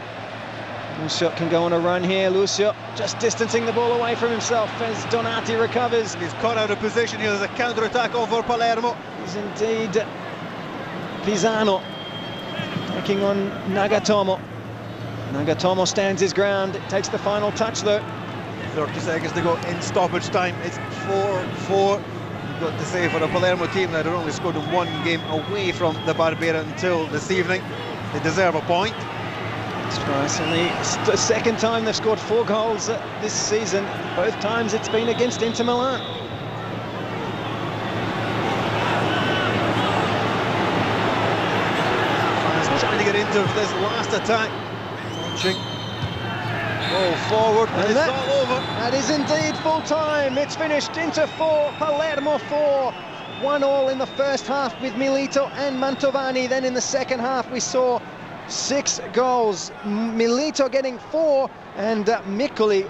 Lucio can go on a run here. Lucio just distancing the ball away from himself as Donati recovers. He's caught out of position here. There's a counter-attack over Palermo. He's indeed Pisano taking on Nagatomo. Nagatomo stands his ground. It takes the final touch though. 30 seconds to go in stoppage time. It's 4-4. You've got to say, for a Palermo team that had only scored in 1 game away from the Barbera until this evening, they deserve a point. That's right, only the second time they've scored 4 goals this season. Both times it's been against Inter Milan. Fans trying to get into this last attack. Launching ball forward, and it's all over. That is indeed full time. It's finished. Inter 4, Palermo 4. 1-1 in the first half with Milito and Mantovani. Then in the second half we saw 6 goals. Milito getting 4 and Miccoli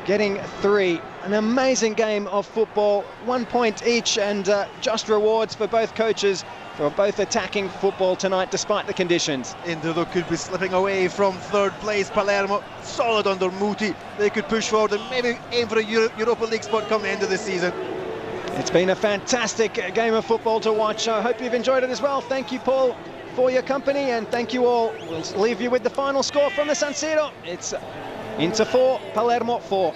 getting 3. An amazing game of football, 1 point each, and just rewards for both coaches for both attacking football tonight despite the conditions. Inter though could be slipping away from third place. Palermo solid under Muti. They could push forward and maybe aim for a Europa League spot come the end of the season. It's been a fantastic game of football to watch. I hope you've enjoyed it as well. Thank you, Paul, for your company, and thank you all. We'll leave you with the final score from the San Siro. It's Inter 4, Palermo 4.